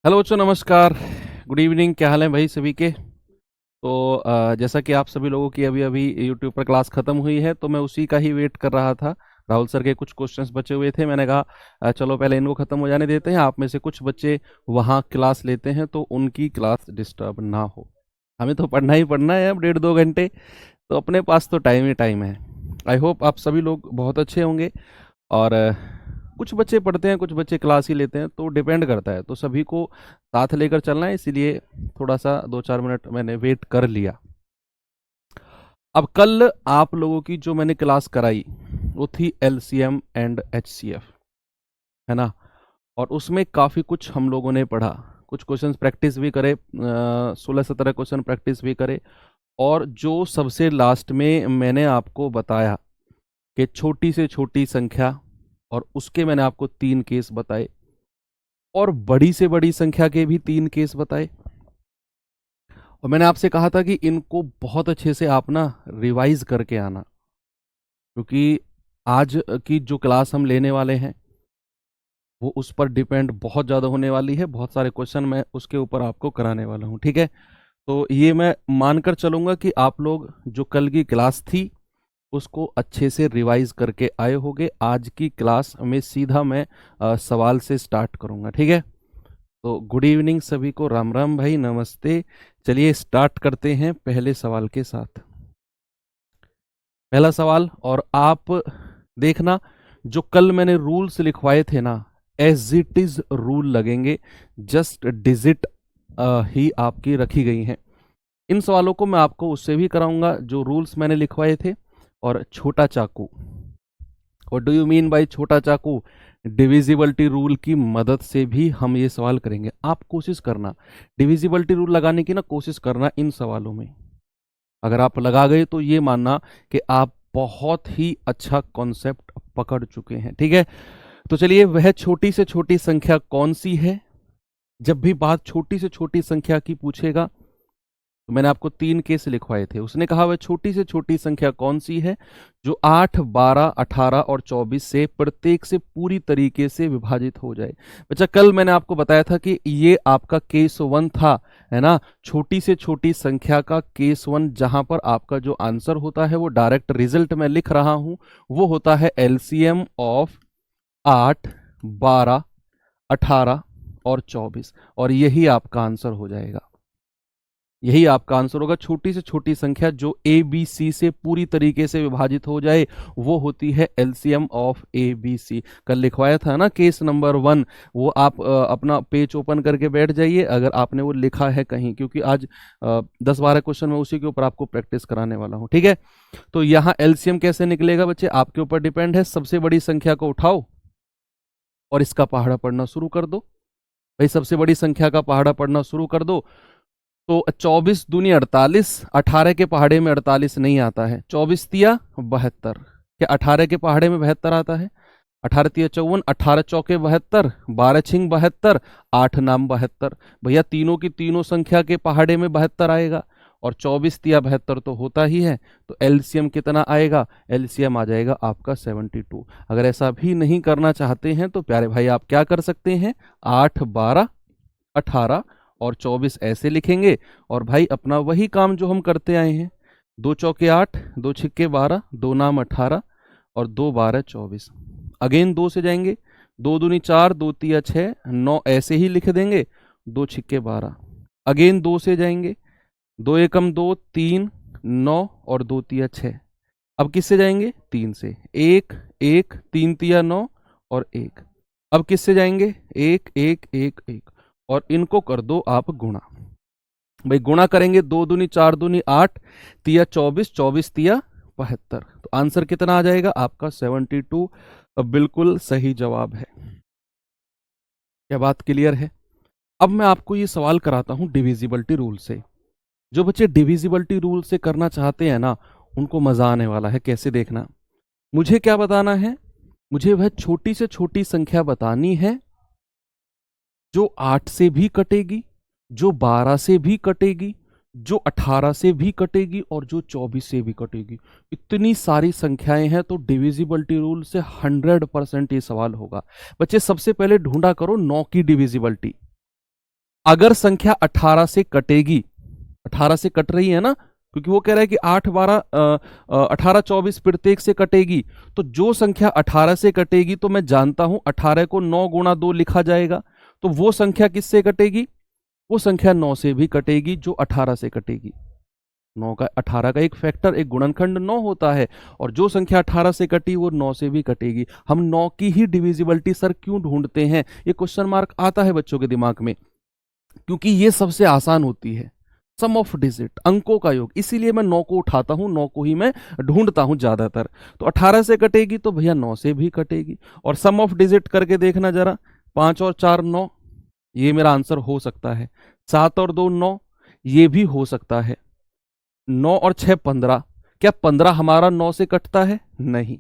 Hello बच्चों, नमस्कार। Good evening. क्या हाल है भाई सभी के? तो जैसा कि आप सभी लोगों की अभी अभी यूट्यूब पर क्लास ख़त्म हुई है, तो मैं उसी का ही वेट कर रहा था। राहुल सर के कुछ क्वेश्चंस बचे हुए थे। मैंने कहा चलो पहले इनको ख़त्म हो जाने देते हैं। आप में से कुछ बच्चे वहाँ क्लास लेते हैं तो उनकी क्लास डिस्टर्ब ना हो। हमें तो पढ़ना ही पढ़ना है अब 1.5-2 घंटे, तो अपने पास तो टाइम ही टाइम है। आई होप आप सभी लोग बहुत अच्छे होंगे। और कुछ बच्चे पढ़ते हैं, कुछ बच्चे क्लास ही लेते हैं, तो डिपेंड करता है। तो सभी को साथ लेकर चलना है, इसीलिए थोड़ा सा 2-4 मिनट मैंने वेट कर लिया। अब कल आप लोगों की जो मैंने क्लास कराई वो थी एलसीएम एंड एचसीएफ, है ना। और उसमें काफ़ी कुछ हम लोगों ने पढ़ा। कुछ क्वेश्चंस प्रैक्टिस भी करे, 16-17 क्वेश्चन प्रैक्टिस भी करे। और जो सबसे लास्ट में मैंने आपको बताया कि छोटी से छोटी संख्या, और उसके मैंने आपको 3 केस बताए, और बड़ी से बड़ी संख्या के भी 3 केस बताए। और मैंने आपसे कहा था कि इनको बहुत अच्छे से आप ना रिवाइज करके आना, क्योंकि आज की जो क्लास हम लेने वाले हैं वो उस पर डिपेंड बहुत ज़्यादा होने वाली है। बहुत सारे क्वेश्चन मैं उसके ऊपर आपको कराने वाला हूँ, ठीक है। तो ये मैं मानकर चलूँगा कि आप लोग जो कल की क्लास थी उसको अच्छे से रिवाइज करके आए होंगे। आज की क्लास में सीधा मैं सवाल से स्टार्ट करूँगा, ठीक है। तो गुड इवनिंग सभी को, राम राम भाई, नमस्ते। चलिए स्टार्ट करते हैं पहले सवाल के साथ। पहला सवाल, और आप देखना जो कल मैंने रूल्स लिखवाए थे ना, एज इट इज रूल लगेंगे। जस्ट डिजिट ही आपकी रखी गई हैं। इन सवालों को मैं आपको उससे भी कराऊंगा जो रूल्स मैंने लिखवाए थे। और छोटा चाकू, what do you mean by छोटा चाकू? डिविजिबिलिटी रूल की मदद से भी हम ये सवाल करेंगे। आप कोशिश करना डिविजिबिलिटी रूल लगाने की ना कोशिश करना इन सवालों में। अगर आप लगा गए तो ये मानना कि आप बहुत ही अच्छा कॉन्सेप्ट पकड़ चुके हैं, ठीक है। तो चलिए, वह छोटी से छोटी संख्या कौन सी है? जब भी बात छोटी से छोटी संख्या की पूछेगा तो मैंने आपको 3 केस लिखवाए थे। उसने कहा वह छोटी से छोटी संख्या कौन सी है जो 8, 12, 18 और 24 से प्रत्येक से पूरी तरीके से विभाजित हो जाए। बच्चा, कल मैंने आपको बताया था कि ये आपका केस 1 था, है ना। छोटी से छोटी संख्या का केस 1, जहां पर आपका जो आंसर होता है वो डायरेक्ट रिजल्ट में लिख रहा हूं, वो होता है एलसीएम ऑफ 8, 12, 18 और 24। और यही आपका आंसर हो जाएगा। यही आपका आंसर होगा। छोटी से छोटी संख्या जो ए बी सी से पूरी तरीके से विभाजित हो जाए वो होती है LCM of A B C. कल लिखवाया था ना केस नंबर 1, वो आप अपना पेज ओपन करके बैठ जाइए अगर आपने वो लिखा है कहीं, क्योंकि आज 10-12 क्वेश्चन मैं उसी के ऊपर आपको प्रैक्टिस कराने वाला हूँ, ठीक है। तो यहाँ एलसीएम कैसे निकलेगा बच्चे, आपके ऊपर डिपेंड है। सबसे बड़ी संख्या को उठाओ और इसका पहाड़ा पढ़ना शुरू कर दो। भाई, सबसे बड़ी संख्या का पहाड़ा पढ़ना शुरू कर दो। तो 24 दूनी 48, 18 के पहाड़े में 48 नहीं आता है। 24 तिया 72, क्या 18 के पहाड़े में 72 आता है? 18 तिया 54, 18 चौके 72, 12 छिंग 72, 8 नाम 72। भैया, तीनों की तीनों संख्या के पहाड़े में 72 आएगा, और 24 तिया 72 तो होता ही है। तो एलसीएम कितना आएगा? एलसीएम आ जाएगा आपका 72। अगर ऐसा भी नहीं करना चाहते हैं तो प्यारे भाई आप क्या कर सकते हैं, 8, 12, 18 और 24 ऐसे लिखेंगे। और भाई अपना वही काम जो हम करते आए हैं, 2 चौके 8, 2 छिक्के 12, 2 नाम 18 और 2 12 24। अगेन 2 से जाएंगे, 2 दूनी 4, 2 तिया 6, 9 ऐसे ही लिख देंगे, 2 छिक्के 12। अगेन 2 से जाएंगे, 2 एकम 2, 3, 9 और 2 तिया 6। अब किससे जाएंगे? 3 से, 1 1, 3 तिया 9 और 1। अब किससे जाएंगे? 1 1 1 1, और इनको कर दो आप गुणा। भाई गुणा करेंगे, 2 दूनी 4 दूनी 8, तिया 24, 24 तिया 72। तो आंसर कितना आ जाएगा आपका? 72। बिल्कुल सही जवाब है। क्या बात क्लियर है? अब मैं आपको ये सवाल कराता हूं डिविजिबिलिटी रूल से। जो बच्चे डिविजिबिलिटी रूल से करना चाहते हैं ना, उनको मजा आने वाला है। कैसे, देखना। मुझे क्या बताना है? मुझे वह छोटी से छोटी संख्या बतानी है जो 8 से भी कटेगी, जो 12 से भी कटेगी, जो 18 से भी कटेगी और जो 24 से भी कटेगी। इतनी सारी संख्याएं हैं, तो डिविजिबिलिटी रूल से 100% ये सवाल होगा। बच्चे, सबसे पहले ढूंढा करो 9 की डिविजिबिलिटी। अगर संख्या 18 से कटेगी, 18 से कट रही है ना, क्योंकि वो कह रहा है कि 8 12 18 24 प्रत्येक से कटेगी, तो जो संख्या 18 से कटेगी तो मैं जानता हूं 18 को 9 गुणा 2 लिखा जाएगा, तो वो संख्या किससे कटेगी? वो संख्या 9 से भी कटेगी जो 18 से कटेगी। 9 का 18 का एक फैक्टर, एक गुणनखंड 9 होता है, और जो संख्या 18 से कटी वो 9 से भी कटेगी। हम 9 की ही डिविजिबिलिटी सर क्यों ढूंढते हैं? ये क्वेश्चन मार्क आता है बच्चों के दिमाग में, क्योंकि ये सबसे आसान होती है, सम ऑफ डिजिट, अंकों का योग, इसीलिए मैं 9 को उठाता हूं, 9 को ही मैं ढूंढता हूं ज्यादातर। तो 18 से कटेगी तो भैया 9 से भी कटेगी। और सम ऑफ डिजिट करके देखना जरा, 5 और 4 9, ये मेरा आंसर हो सकता है। 7 और 2 9, ये भी हो सकता है। 9 और 6 15, क्या 15 हमारा 9 से कटता है? नहीं।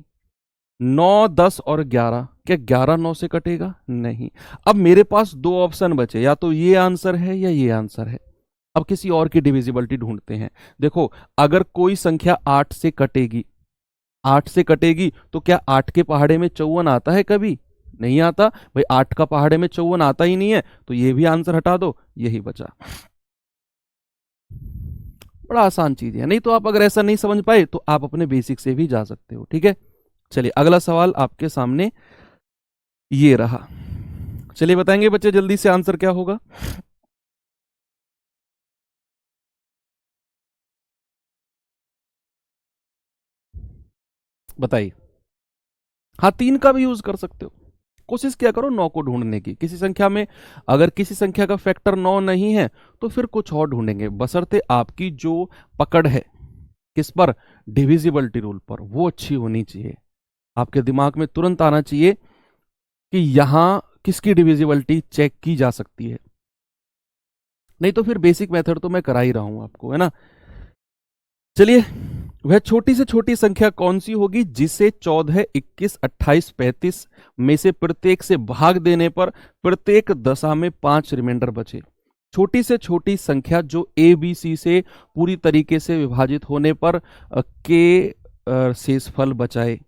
9 10 और 11, क्या 11 9 से कटेगा? नहीं। अब मेरे पास दो ऑप्शन बचे, या तो ये आंसर है या ये आंसर है। अब किसी और की डिविजिबिलिटी ढूंढते हैं। देखो, अगर कोई संख्या 8 से कटेगी, 8 से कटेगी तो क्या 8 के पहाड़े में 54 आता है? कभी नहीं आता भाई, 8 का पहाड़े में 54 आता ही नहीं है, तो ये भी आंसर हटा दो, यही बचा। बड़ा आसान चीज है, नहीं तो आप अगर ऐसा नहीं समझ पाए तो आप अपने बेसिक से भी जा सकते हो। ठीक है, चलिए अगला सवाल आपके सामने ये रहा। चलिए बताएंगे बच्चे जल्दी से आंसर क्या होगा। बताइए। हाँ, 3 का भी यूज कर सकते हो। कोशिश क्या करो 9 को ढूंढने की, किसी संख्या में अगर किसी संख्या का फैक्टर 9 नहीं है तो फिर कुछ और ढूंढेंगे, बशर्ते आपकी जो पकड़ है किस पर, डिविजिबिलिटी रूल पर, वो अच्छी होनी चाहिए। आपके दिमाग में तुरंत आना चाहिए कि यहां किसकी डिविजिबिलिटी चेक की जा सकती है। नहीं तो फिर बेसिक मेथड तो मैं करा ही रहा हूं आपको, है ना। चलिए, वह छोटी से छोटी संख्या कौन सी होगी जिसे 14 21 28 35 में से प्रत्येक से भाग देने पर प्रत्येक दशा में 5 रिमाइंडर बचे। छोटी से छोटी संख्या जो ए बी सी से पूरी तरीके से विभाजित होने पर के शेषफल बचाए।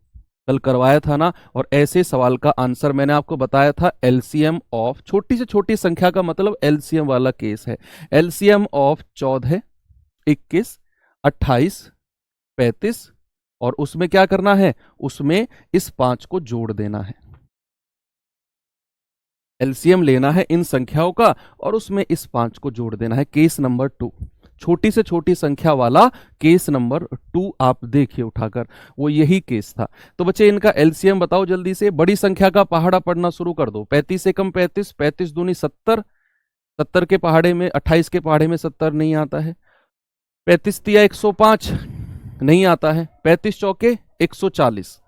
कल करवाया था ना, और ऐसे सवाल का आंसर मैंने आपको बताया था, एलसीएम ऑफ छोटी से छोटी संख्या का मतलब एलसीएम वाला केस है। एलसीएम ऑफ 14 21 28 35, और उसमें क्या करना है, उसमें इस 5 को जोड़ देना है। एलसीएम लेना है इन संख्याओं का और उसमें इस 5 को जोड़ देना है। केस नंबर 2, छोटी से छोटी संख्या वाला केस नंबर 2 आप देखिए उठाकर, वो यही केस था। तो बच्चे इनका एलसीएम बताओ जल्दी से। बड़ी संख्या का पहाड़ा पढ़ना शुरू कर दो। 35 से कम 35, 35 दूनी 70, 70 के पहाड़े में 28 के पहाड़े में 70 नहीं आता है। 35 तिया 105 नहीं आता है। 35 चौके 140,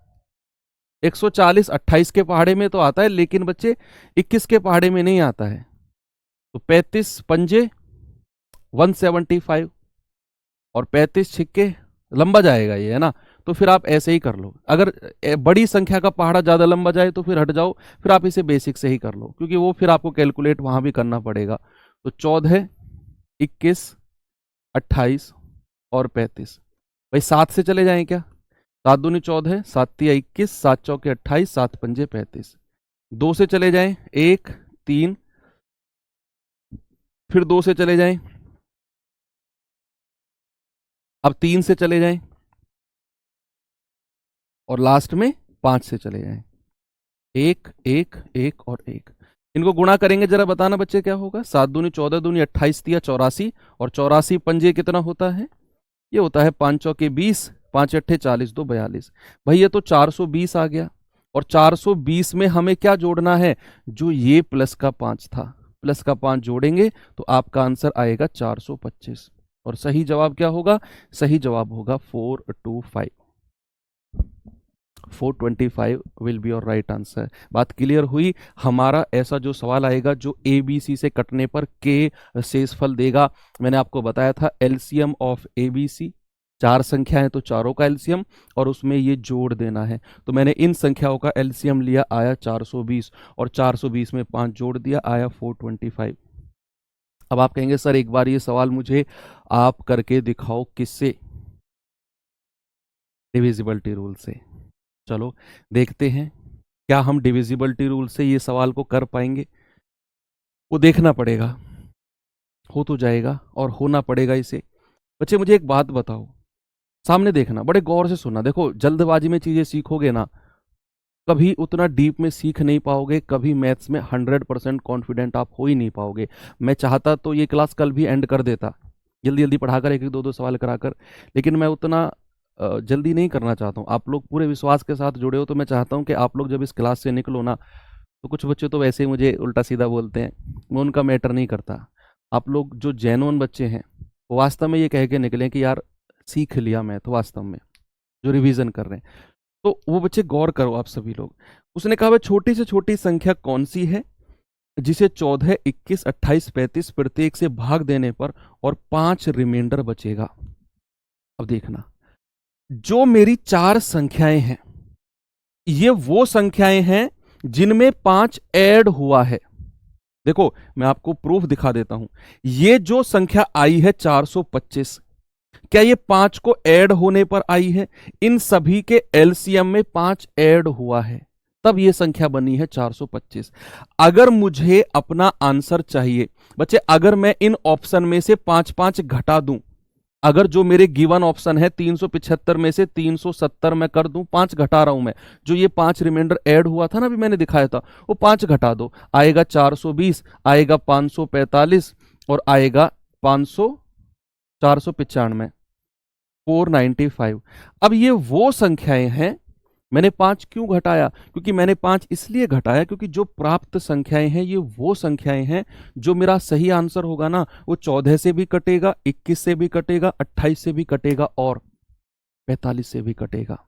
140 28 के पहाड़े में तो आता है, लेकिन बच्चे 21 के पहाड़े में नहीं आता है। तो 35 पंजे 175, और 35 छिक्के, लंबा जाएगा ये, है ना। तो फिर आप ऐसे ही कर लो। अगर बड़ी संख्या का पहाड़ा ज्यादा लंबा जाए तो फिर हट जाओ, फिर आप इसे बेसिक से ही कर लो, क्योंकि वो फिर आपको कैलकुलेट वहां भी करना पड़ेगा। तो 14 21 28 और 35, भाई 7 से चले जाएं क्या? 7 दूनी 14, 7 तिया 21, 7 चौके 28, 7 पंजे 35। 2 से चले जाएं 1 3, फिर 2 से चले जाएं, अब 3 से चले जाएं, और लास्ट में 5 से चले जाएं। 1 1 1 और 1, इनको गुणा करेंगे, जरा बताना बच्चे क्या होगा। 7 दूनी 14 दूनी 28 तिया 84, और 84 पंजे कितना होता है? ये होता है 5 चौके 20, 5 अट्ठे 40, 2 42। भाई ये तो 420 आ गया, और 420 में हमें क्या जोड़ना है? जो ये प्लस का 5 था, प्लस का 5 जोड़ेंगे तो आपका आंसर आएगा 425। और सही जवाब क्या होगा? सही जवाब होगा 425। 425 will be your right answer. बात क्लियर हुई। हमारा ऐसा जो सवाल आएगा जो ए बी सी से कटने पर के शेषफल देगा, मैंने आपको बताया था LCM of A B C, 4 संख्या है तो चारों का एलसीएम, और उसमें ये जोड़ देना है। तो मैंने इन संख्याओं का एलसीएम लिया, आया 420, और 420 में 5 जोड़ दिया, आया 425। अब आप कहेंगे सर एक बार ये सवाल मुझे आप करके दिखाओ, किससे? डिविजिबिलिटी रूल से। चलो देखते हैं क्या हम डिविजिबिलिटी रूल से ये सवाल को कर पाएंगे, वो देखना पड़ेगा। हो तो जाएगा और होना पड़ेगा इसे। बच्चे मुझे एक बात बताओ, सामने देखना, बड़े गौर से सुनना। देखो जल्दबाजी में चीजें सीखोगे ना, कभी उतना डीप में सीख नहीं पाओगे, कभी मैथ्स में 100% कॉन्फिडेंट आप हो ही नहीं पाओगे। मैं चाहता तो ये क्लास कल भी एंड कर देता, जल्दी जल्दी पढ़ाकर एक एक दो दो सवाल कराकर, लेकिन मैं उतना जल्दी नहीं करना चाहता हूँ। आप लोग पूरे विश्वास के साथ जुड़े हो, तो मैं चाहता हूँ कि आप लोग जब इस क्लास से निकलो ना, तो कुछ बच्चे तो वैसे ही मुझे उल्टा सीधा बोलते हैं, मैं उनका मैटर नहीं करता। आप लोग जो जेन्युइन बच्चे हैं, वो वास्तव में ये कह के निकले कि यार सीख लिया मैथ, वास्तव में जो रिवीजन कर रहे हैं, तो वो बच्चे गौर करो आप सभी लोग। उसने कहा भाई छोटी से छोटी संख्या कौन सी है जिसे 14, 21, 28, 35 प्रत्येक से भाग देने पर और 5 रिमाइंडर बचेगा। अब देखना, जो मेरी 4 संख्याएं हैं, ये वो संख्याएं हैं जिनमें 5 ऐड हुआ है। देखो मैं आपको प्रूफ दिखा देता हूं। ये जो संख्या आई है 425, क्या ये 5 को ऐड होने पर आई है? इन सभी के एलसीएम में 5 ऐड हुआ है, तब ये संख्या बनी है 425। अगर मुझे अपना आंसर चाहिए बच्चे, अगर मैं इन ऑप्शन में से 5 घटा दूं, अगर जो मेरे गिवन ऑप्शन है 375 में से 370 मैं कर दूं, 5 घटा रहा हूं मैं, जो ये 5 रिमाइंडर ऐड हुआ था ना, अभी मैंने दिखाया था, वो 5 घटा दो, आएगा 420, आएगा 545 और आएगा 500, 495, 495। अब ये वो संख्याएं हैं, मैंने 5 क्यों घटाया? क्योंकि मैंने 5 इसलिए घटाया क्योंकि जो प्राप्त संख्याएं हैं, ये वो संख्याएं हैं जो मेरा सही आंसर होगा ना, वो 14 से भी कटेगा, 21 से भी कटेगा, 28 से भी कटेगा और 45 से भी कटेगा।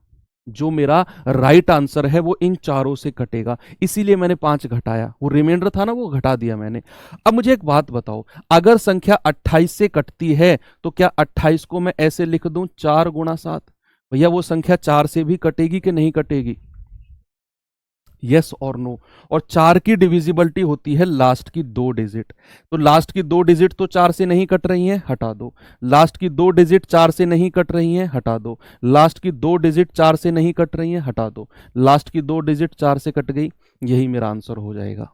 जो मेरा राइट आंसर है वो इन चारों से कटेगा, इसीलिए मैंने 5 घटाया। वो रिमाइंडर था ना, वो घटा दिया मैंने। अब मुझे एक बात बताओ, अगर संख्या 28 से कटती है तो क्या 28 को मैं ऐसे लिख दूं 4 गुणा 7? भैया वो संख्या 4 से भी कटेगी कि नहीं कटेगी? यस और नो। और 4 की डिविजिबिलिटी होती है लास्ट की 2 डिजिट, तो लास्ट की 2 डिजिट तो 4 से नहीं कट रही हैं, हटा दो। लास्ट की 2 डिजिट 4 से नहीं कट रही हैं, हटा दो। लास्ट की 2 डिजिट 4 से नहीं कट रही हैं, हटा दो। लास्ट की 2 डिजिट 4 से कट गई, यही मेरा आंसर हो जाएगा।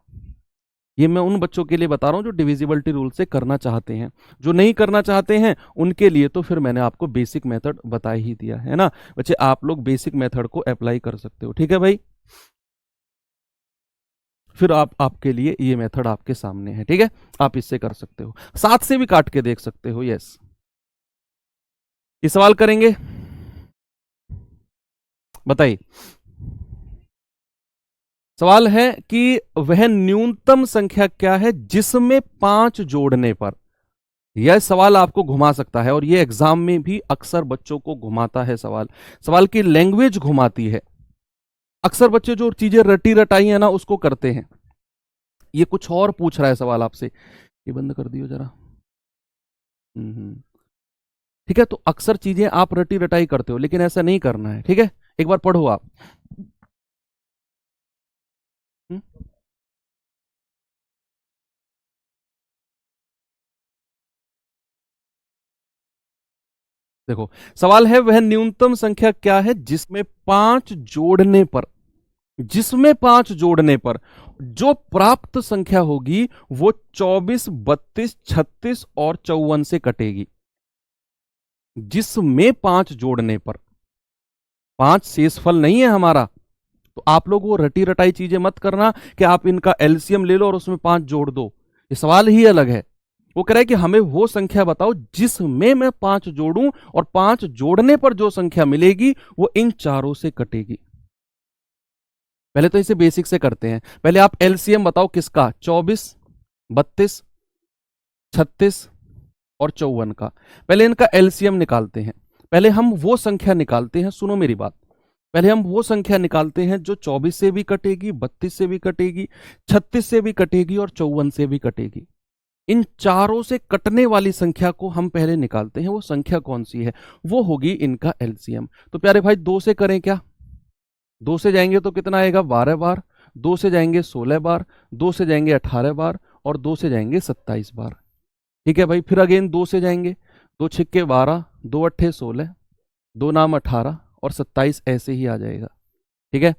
ये मैं उन बच्चों के लिए बता रहा हूं जो डिविजिबिलिटी रूल से करना चाहते हैं। जो नहीं करना चाहते हैं उनके लिए तो फिर मैंने आपको बेसिक मेथड बता ही दिया है ना बच्चे, आप लोग बेसिक मेथड को अप्लाई कर सकते हो, ठीक है भाई। फिर आपके लिए ये मेथड आपके सामने है, ठीक है, आप इससे कर सकते हो, 7 से भी काट के देख सकते हो। यस, ये सवाल करेंगे, बताइए। सवाल है कि वह न्यूनतम संख्या क्या है जिसमें 5 जोड़ने पर, यह सवाल आपको घुमा सकता है और यह एग्जाम में भी अक्सर बच्चों को घुमाता है। सवाल, सवाल की लैंग्वेज घुमाती है। अक्सर बच्चे जो चीजें रटी रटाई है ना उसको करते हैं। ये कुछ और पूछ रहा है सवाल आपसे, ये बंद कर दियो जरा। ठीक है, तो अक्सर चीजें आप रटी रटाई करते हो, लेकिन ऐसा नहीं करना है, ठीक है। एक बार पढ़ो आप। हम्म? देखो सवाल है वह न्यूनतम संख्या क्या है जिसमें 5 जोड़ने पर, जिसमें 5 जोड़ने पर जो प्राप्त संख्या होगी वो 24, 32, 36 और 54 से कटेगी। जिसमें 5 जोड़ने पर, 5 शेषफल नहीं है हमारा, तो आप लोग वो रटी रटाई चीजें मत करना कि आप इनका एलसीएम ले लो और उसमें 5 जोड़ दो, ये सवाल ही अलग है। वो कह रहा है कि हमें वो संख्या बताओ जिसमें मैं 5 जोड़ूं और 5 जोड़ने पर जो संख्या मिलेगी वो इन चारों से कटेगी। पहले तो इसे बेसिक से करते हैं। पहले आप एलसीएम बताओ किसका, 24, 32, 36 और 54 का। पहले इनका एलसीएम निकालते हैं। पहले हम वो संख्या निकालते हैं, सुनो मेरी बात, पहले हम वो संख्या निकालते हैं जो 24 से भी कटेगी, 32 से भी कटेगी, 36 से भी कटेगी और 54 से भी कटेगी। इन चारों से कटने वाली संख्या को हम पहले निकालते हैं। वो संख्या कौन सी है? वो होगी इनका एलसीएम। तो प्यारे भाई 2 से करें क्या? 2 से जाएंगे तो कितना आएगा, 12 बार। 2 से जाएंगे 16 बार। 2 से जाएंगे 18 बार और 2 से जाएंगे 27 बार। ठीक है भाई, फिर अगेन 2 से जाएंगे, 2 छिक्के 12, 2 अट्ठे 16, 2 नाम 18 और 27 ऐसे ही आ जाएगा। ठीक है,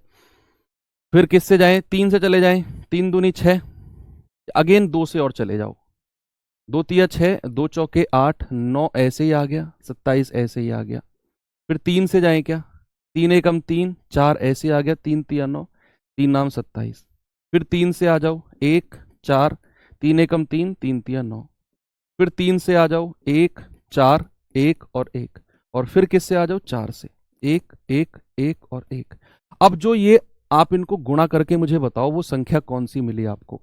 फिर किससे जाएं, 3 से चले जाएं, 3 दूनी 6, अगेन 2 से और चले जाओ, दो तिया 6, दो चौके 8, 9 ऐसे ही आ गया, 27 ऐसे ही आ गया। फिर 3 से जाएं क्या, 3 एकम 3, 4 ऐसे आ गया, 3 तिया 9, 3 नाम 27। फिर 3 से आ जाओ, 1 4, 3 एकम 3, 3 तिया 9। फिर 3 से आ जाओ, 1 4 1 और 1। और फिर किससे आ जाओ, 4 से, 1 1 1 और 1। अब जो ये आप इनको गुणा करके मुझे बताओ वो संख्या कौन सी मिली आपको।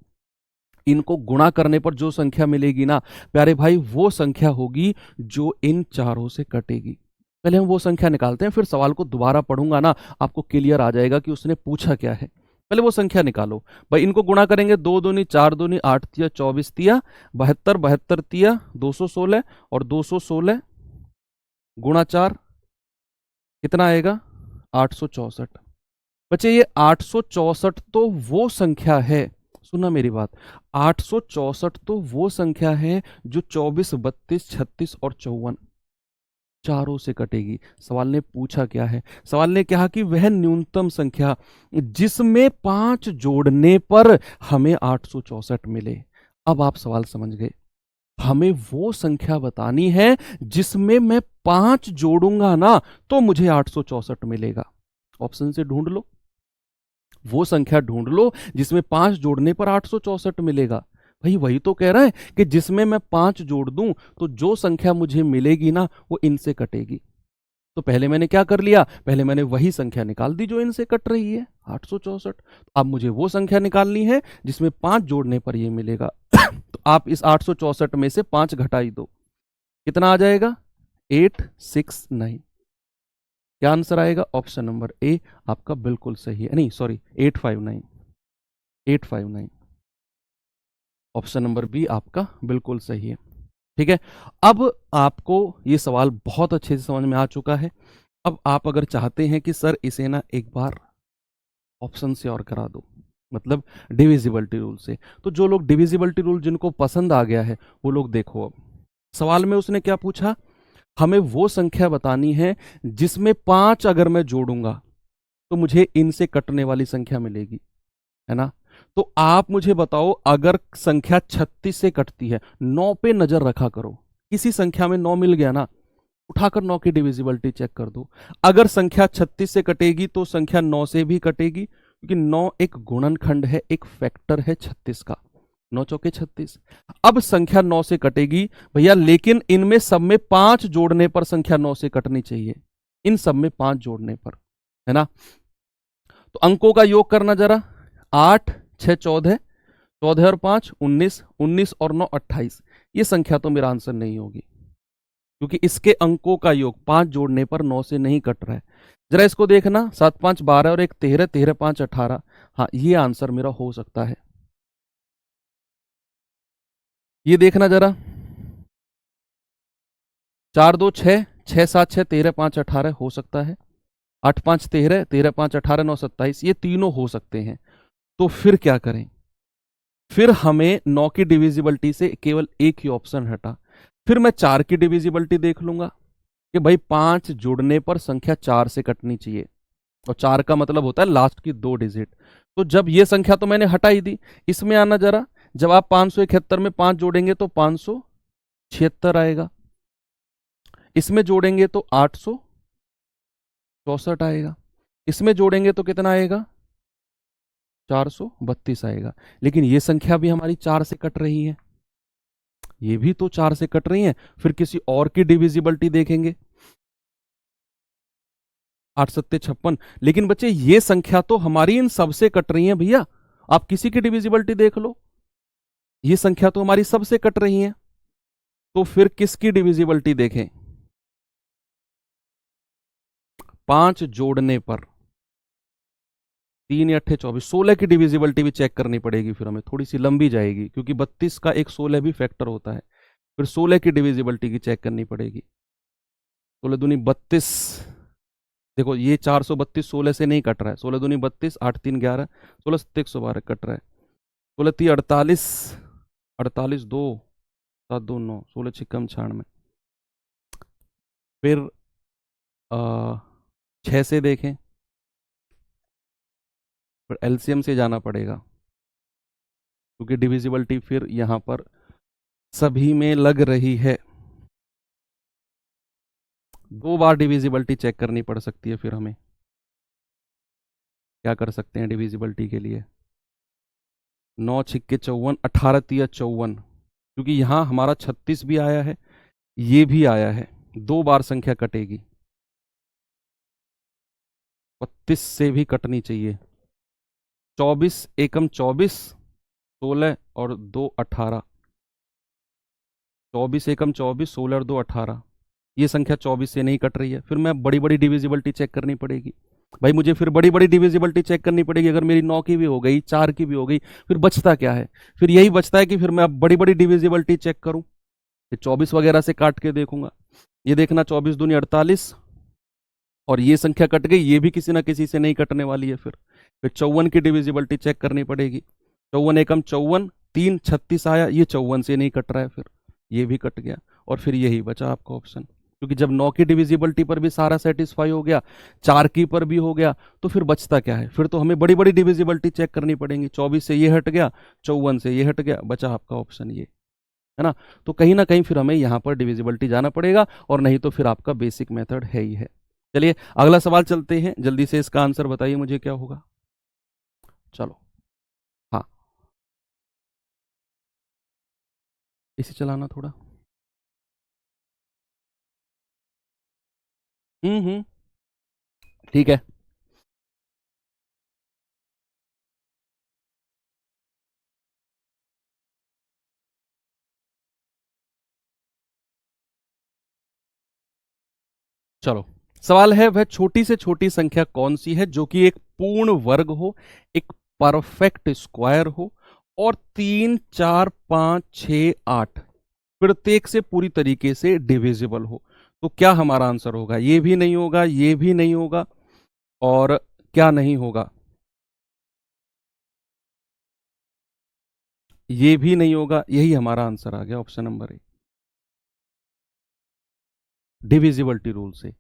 इनको गुणा करने पर जो संख्या मिलेगी ना प्यारे भाई, वो संख्या होगी जो इन चारों से कटेगी। पहले हम वो संख्या निकालते हैं, फिर सवाल को दोबारा पढ़ूंगा ना, आपको क्लियर आ जाएगा कि उसने पूछा क्या है। पहले वो संख्या निकालो भाई, इनको गुणा करेंगे, 2 दूनी 4 दूनी 8 तिया 24 तिया 72, 72 तिया 216, और 216 गुणा 4 कितना आएगा, 864। बच्चे ये 864 तो वो संख्या है, सुना मेरी बात, 864 तो वो संख्या है जो 24 32 36 और 54 चारों से कटेगी। सवाल ने पूछा क्या है, सवाल ने कहा कि वह न्यूनतम संख्या जिसमें 5 जोड़ने पर हमें 864 मिले। अब आप सवाल समझ गए, हमें वो संख्या बतानी है जिसमें मैं 5 जोड़ूंगा ना तो मुझे 864 मिलेगा। ऑप्शन से ढूंढ लो, वो संख्या ढूंढ लो जिसमें 5 जोड़ने पर 864 मिलेगा। भाई वही तो कह रहा है कि जिसमें मैं 5 जोड़ दूं तो जो संख्या मुझे मिलेगी ना वो इनसे कटेगी। तो पहले मैंने क्या कर लिया, पहले मैंने वही संख्या निकाल दी जो इनसे कट रही है, 864। अब मुझे वो संख्या निकालनी है जिसमें 5 जोड़ने पर ये मिलेगा। तो आप इस 864 में से 5 घटाई दो, कितना आ जाएगा, 869। क्या आंसर आएगा, ऑप्शन नंबर ए आपका बिल्कुल सही है, नहीं सॉरी 859, 859। ऑप्शन नंबर बी आपका बिल्कुल सही है। ठीक है, अब आपको ये सवाल बहुत अच्छे से समझ में आ चुका है। अब आप अगर चाहते हैं कि सर इसे ना एक बार ऑप्शन से और करा दो, मतलब डिविजिबिलिटी रूल से, तो जो लोग डिविजिबिलिटी रूल जिनको पसंद आ गया है वो लोग देखो। अब सवाल में उसने क्या पूछा, हमें वो संख्या बतानी है जिसमें 5 अगर मैं जोड़ूंगा तो मुझे इनसे कटने वाली संख्या मिलेगी, है ना। तो आप मुझे बताओ, अगर संख्या 36 से कटती है, 9 पे नजर रखा करो, किसी संख्या में 9 मिल गया ना, उठाकर 9 की डिविजिबिलिटी चेक कर दो। अगर संख्या 36 से कटेगी तो संख्या 9 से भी कटेगी, क्योंकि 9 एक गुणनखंड है, एक फैक्टर है 36 का, 9 चौके 36। अब संख्या 9 से कटेगी भैया, लेकिन इनमें सब में 5 जोड़ने पर संख्या 9 से कटनी चाहिए, इन सब में 5 जोड़ने पर, है ना। तो अंकों का योग करना जरा, 8 6 14, 14 और 5 19, 19 और 9 28। ये संख्या तो मेरा आंसर नहीं होगी, क्योंकि इसके अंकों का योग 5 जोड़ने पर 9 से नहीं कट रहा है। जरा इसको देखना, 7 5 12 और 1 13, 13 5 18। हाँ, ये आंसर मेरा हो सकता है। ये देखना जरा, 4 2 6, 6 7 6 13 5 18 हो सकता है, 8 5 13, 13 5 18 9 27, ये तीनों हो सकते हैं। तो फिर क्या करें, फिर हमें 9 की डिविजिबिलिटी से केवल एक ही ऑप्शन हटा, फिर मैं 4 की डिविजिबिलिटी देख लूंगा कि भाई 5 जोड़ने पर संख्या 4 से कटनी चाहिए, और 4 का मतलब होता है लास्ट की 2 डिजिट। तो जब ये संख्या तो मैंने हटाई दी, इसमें आना जरा, जब आप 571 में 5 जोड़ेंगे तो 576 आएगा, इसमें जोड़ेंगे तो 864 आएगा, इसमें जोड़ेंगे तो कितना आएगा, 432 आएगा। लेकिन ये संख्या भी हमारी 4 से कट रही है, ये भी तो 4 से कट रही है। फिर किसी और की डिविजिबिलिटी देखेंगे, 8 सत्ते 56। लेकिन बच्चे ये संख्या तो हमारी इन सबसे कट रही है भैया, आप किसी की डिविजिबिलिटी देख लो, ये संख्या तो हमारी सबसे कट रही है। तो फिर किसकी डिविजिबिलिटी देखें, 5 जोड़ने पर, 3 या 8 24, 16 की डिविजिबिलिटी भी चेक करनी पड़ेगी, फिर हमें थोड़ी सी लंबी जाएगी, क्योंकि 32 का एक 16 भी फैक्टर होता है। फिर 16 की डिविजिबिलिटी की चेक करनी पड़ेगी, 16 दूनी 32। देखो ये 432 16 से नहीं कट रहा है, 16 दूनी 32, 8 3 11, 16 सत्ते 112 कट रहा है, 16 3 48, 48 2, 7 2 9, 16 छिक्कम 96। फिर 6 से देखें, फिर एलसीएम से जाना पड़ेगा, क्योंकि डिविजिबिलिटी फिर यहाँ पर सभी में लग रही है। 2 बार डिविजिबिलिटी चेक करनी पड़ सकती है। फिर हमें क्या कर सकते हैं डिविजिबिलिटी के लिए? 9 छिक्के 54, 18 तिया 54, क्योंकि यहां हमारा 36 भी आया है, ये भी आया है। 2 बार संख्या कटेगी। 32 से भी कटनी चाहिए। 24 एकम 24, 16 और 2 18। 24 एकम 24, 16 और 2 18। ये संख्या 24 से नहीं कट रही है। फिर मैं बड़ी बड़ी डिविजिबिलिटी चेक करनी पड़ेगी भाई मुझे। फिर बड़ी बड़ी डिविजिबिलिटी चेक करनी पड़ेगी। अगर मेरी 9 की भी हो गई, 4 की भी हो गई, फिर बचता क्या है? फिर यही बचता है कि फिर मैं अब बड़ी बड़ी डिविजिबिलिटी चेक करूं। फिर 24 वगैरह से काट के देखूंगा। ये देखना 24 दूनी 48, और ये संख्या कट गई, ये भी किसी ना किसी से नहीं कटने वाली है। फिर 54 की डिविजिबिलिटी चेक करनी पड़ेगी। 54 एकम 54, 3 36 आया, ये 54 से नहीं कट रहा है, फिर ये भी कट गया। और फिर यही बचा आपका ऑप्शन, क्योंकि जब 9 की डिविजिबिलिटी पर भी सारा सेटिस्फाई हो गया, 4 की पर भी हो गया, तो फिर बचता क्या है? फिर तो हमें बड़ी बड़ी डिविजिबिलिटी चेक करनी पड़ेगी। 24 से ये हट गया, 54 से ये हट गया, बचा आपका ऑप्शन ये, है ना। तो कहीं ना कहीं फिर हमें यहां पर डिविजिबिलिटी जाना पड़ेगा, और नहीं तो फिर आपका बेसिक मेथड है ही है। चलिए अगला सवाल चलते हैं, जल्दी से इसका आंसर बताइए मुझे क्या होगा। चलो, हाँ, इसे चलाना थोड़ा। ठीक है। चलो, सवाल है वह छोटी से छोटी संख्या कौन सी है जो कि एक पूर्ण वर्ग हो, एक परफेक्ट स्क्वायर हो, और 3 4 5 6 8 प्रत्येक से पूरी तरीके से डिविजिबल हो। तो क्या हमारा आंसर होगा? ये भी नहीं होगा, ये भी नहीं होगा, और क्या नहीं होगा? ये भी नहीं होगा। यही हमारा आंसर आ गया, option number A, divisibility rule से।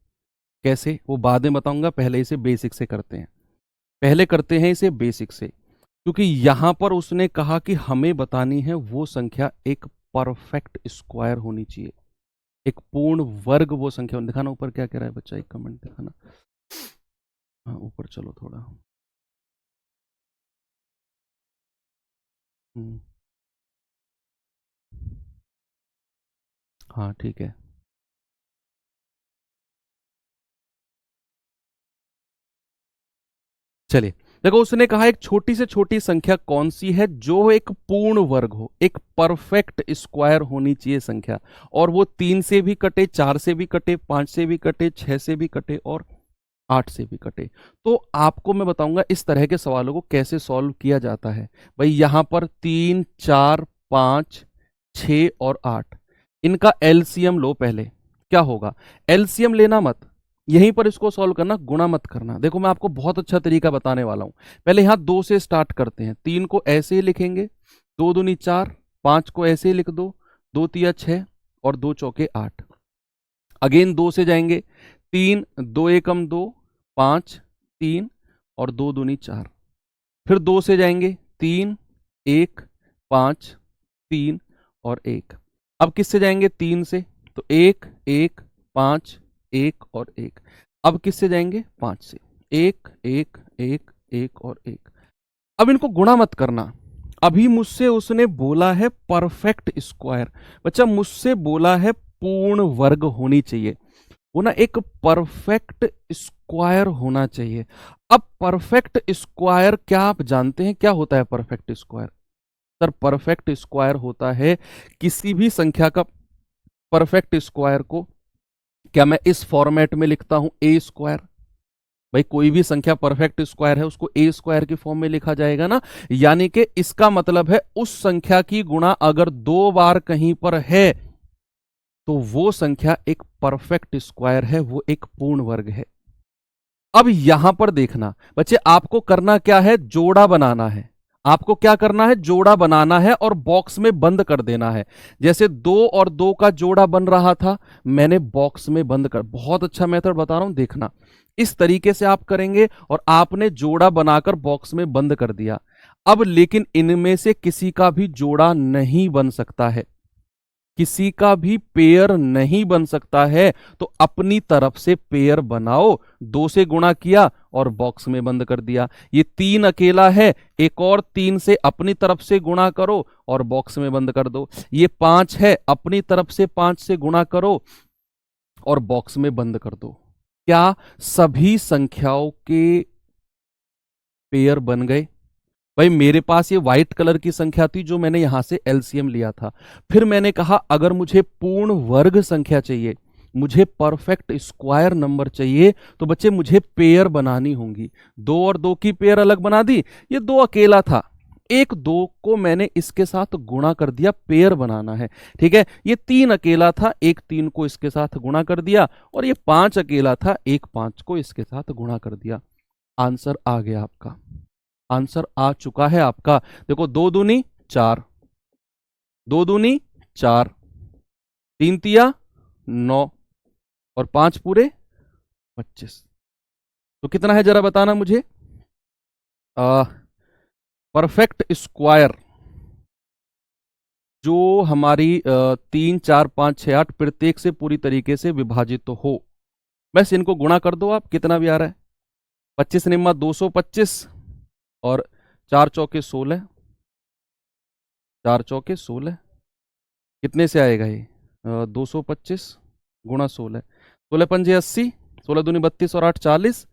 कैसे, वो बाद में बताऊंगा, पहले इसे बेसिक से करते हैं। पहले करते हैं इसे बेसिक से, क्योंकि यहां पर उसने कहा कि हमें बतानी है वो संख्या एक परफेक्ट स्क्वायर होनी चाहिए, एक पूर्ण वर्ग वो संख्या। दिखाना ऊपर क्या कह रहा है बच्चा, एक कमेंट दिखाना। हाँ, ऊपर चलो थोड़ा। हम्म, हाँ ठीक है। चलिए, देखो उसने कहा एक छोटी से छोटी संख्या कौन सी है जो एक पूर्ण वर्ग हो, एक परफेक्ट स्क्वायर होनी चाहिए संख्या, और वो 3 से भी कटे, 4 से भी कटे, 5 से भी कटे, 6 से भी कटे, और 8 से भी कटे। तो आपको मैं बताऊंगा इस तरह के सवालों को कैसे सॉल्व किया जाता है। भाई यहां पर 3 4 5 6 और 8, इनका एलसीएम लो पहले। क्या होगा? एलसीएम लेना मत, यहीं पर इसको सॉल्व करना, गुणा मत करना। देखो मैं आपको बहुत अच्छा तरीका बताने वाला हूं। पहले यहां 2 से स्टार्ट करते हैं। 3 को ऐसे ही लिखेंगे, 2 दूनी 4, 5 को ऐसे ही लिख दो, 2 तिया 6 और 2 चौके 8। अगेन 2 से जाएंगे, 3 2 एकम 2, 5 3 और 2 दूनी 4। फिर 2 से जाएंगे, 3 1 5 3 और 1। अब किससे जाएंगे? 3 से, तो 1 1 5 1 और 1। अब किससे जाएंगे? 5 से, 1 1 1 1 और 1। अब इनको गुणा मत करना। अभी मुझसे उसने बोला है परफेक्ट स्क्वायर, बच्चा मुझसे बोला है पूर्ण वर्ग होनी चाहिए, वो ना एक परफेक्ट स्क्वायर होना चाहिए। अब परफेक्ट स्क्वायर क्या आप जानते हैं क्या होता है perfect square? Sir perfect square होता है किसी भी संख्या का परफेक्ट स्क्वायर को, क्या मैं इस फॉर्मेट में लिखता हूं ए स्क्वायर? भाई कोई भी संख्या परफेक्ट स्क्वायर है उसको ए स्क्वायर की फॉर्म में लिखा जाएगा ना। यानी कि इसका मतलब है उस संख्या की गुणा अगर 2 बार कहीं पर है तो वो संख्या एक परफेक्ट स्क्वायर है, वो एक पूर्ण वर्ग है। अब यहां पर देखना बच्चे, आपको करना क्या है? जोड़ा बनाना है। आपको क्या करना है? जोड़ा बनाना है और बॉक्स में बंद कर देना है। जैसे 2 और 2 का जोड़ा बन रहा था, मैंने बॉक्स में बंद कर, बहुत अच्छा मेथड बता रहा हूं, देखना इस तरीके से आप करेंगे और आपने जोड़ा बनाकर बॉक्स में बंद कर दिया। अब लेकिन इनमें से किसी का भी जोड़ा नहीं बन सकता है। किसी का भी पेयर नहीं बन सकता है, तो अपनी तरफ से पेयर बनाओ। 2 से गुणा किया और बॉक्स में बंद कर दिया। ये 3 अकेला है, एक और 3 से अपनी तरफ से गुणा करो और बॉक्स में बंद कर दो। ये 5 है, अपनी तरफ से 5 से गुणा करो और बॉक्स में बंद कर दो। क्या सभी संख्याओं के पेयर बन गए? भाई मेरे पास ये व्हाइट कलर की संख्या थी जो मैंने यहां से एलसीएम लिया था। फिर मैंने कहा अगर मुझे पूर्ण वर्ग संख्या चाहिए, मुझे परफेक्ट स्क्वायर नंबर चाहिए, तो बच्चे मुझे पेयर बनानी होंगी। 2 और 2 की पेयर अलग बना दी। ये 2 अकेला था, एक 2 को मैंने इसके साथ गुणा कर दिया, पेयर बनाना है। ठीक है, ये 3 अकेला था, एक 3 को इसके साथ गुणा कर दिया, और ये 5 अकेला था, एक 5 को इसके साथ गुणा कर दिया। आंसर आ गया आपका, आंसर आ चुका है आपका। देखो 2 दूनी 4, 2 दूनी 4, 3 तिया 9 और 5 पूरे 25। तो कितना है जरा बताना मुझे। परफेक्ट स्क्वायर जो हमारी 3 4 5 6 8 प्रत्येक से पूरी तरीके से विभाजित तो हो, बस इनको गुणा कर दो आप, कितना भी आ रहा है। 25 निम्मा 225 और 4 चौके 16, 4 चौके 16 कितने से आएगा ये? 225 गुणा 16, 16 पंजे 80, 16 दूनी 32 और 8 40,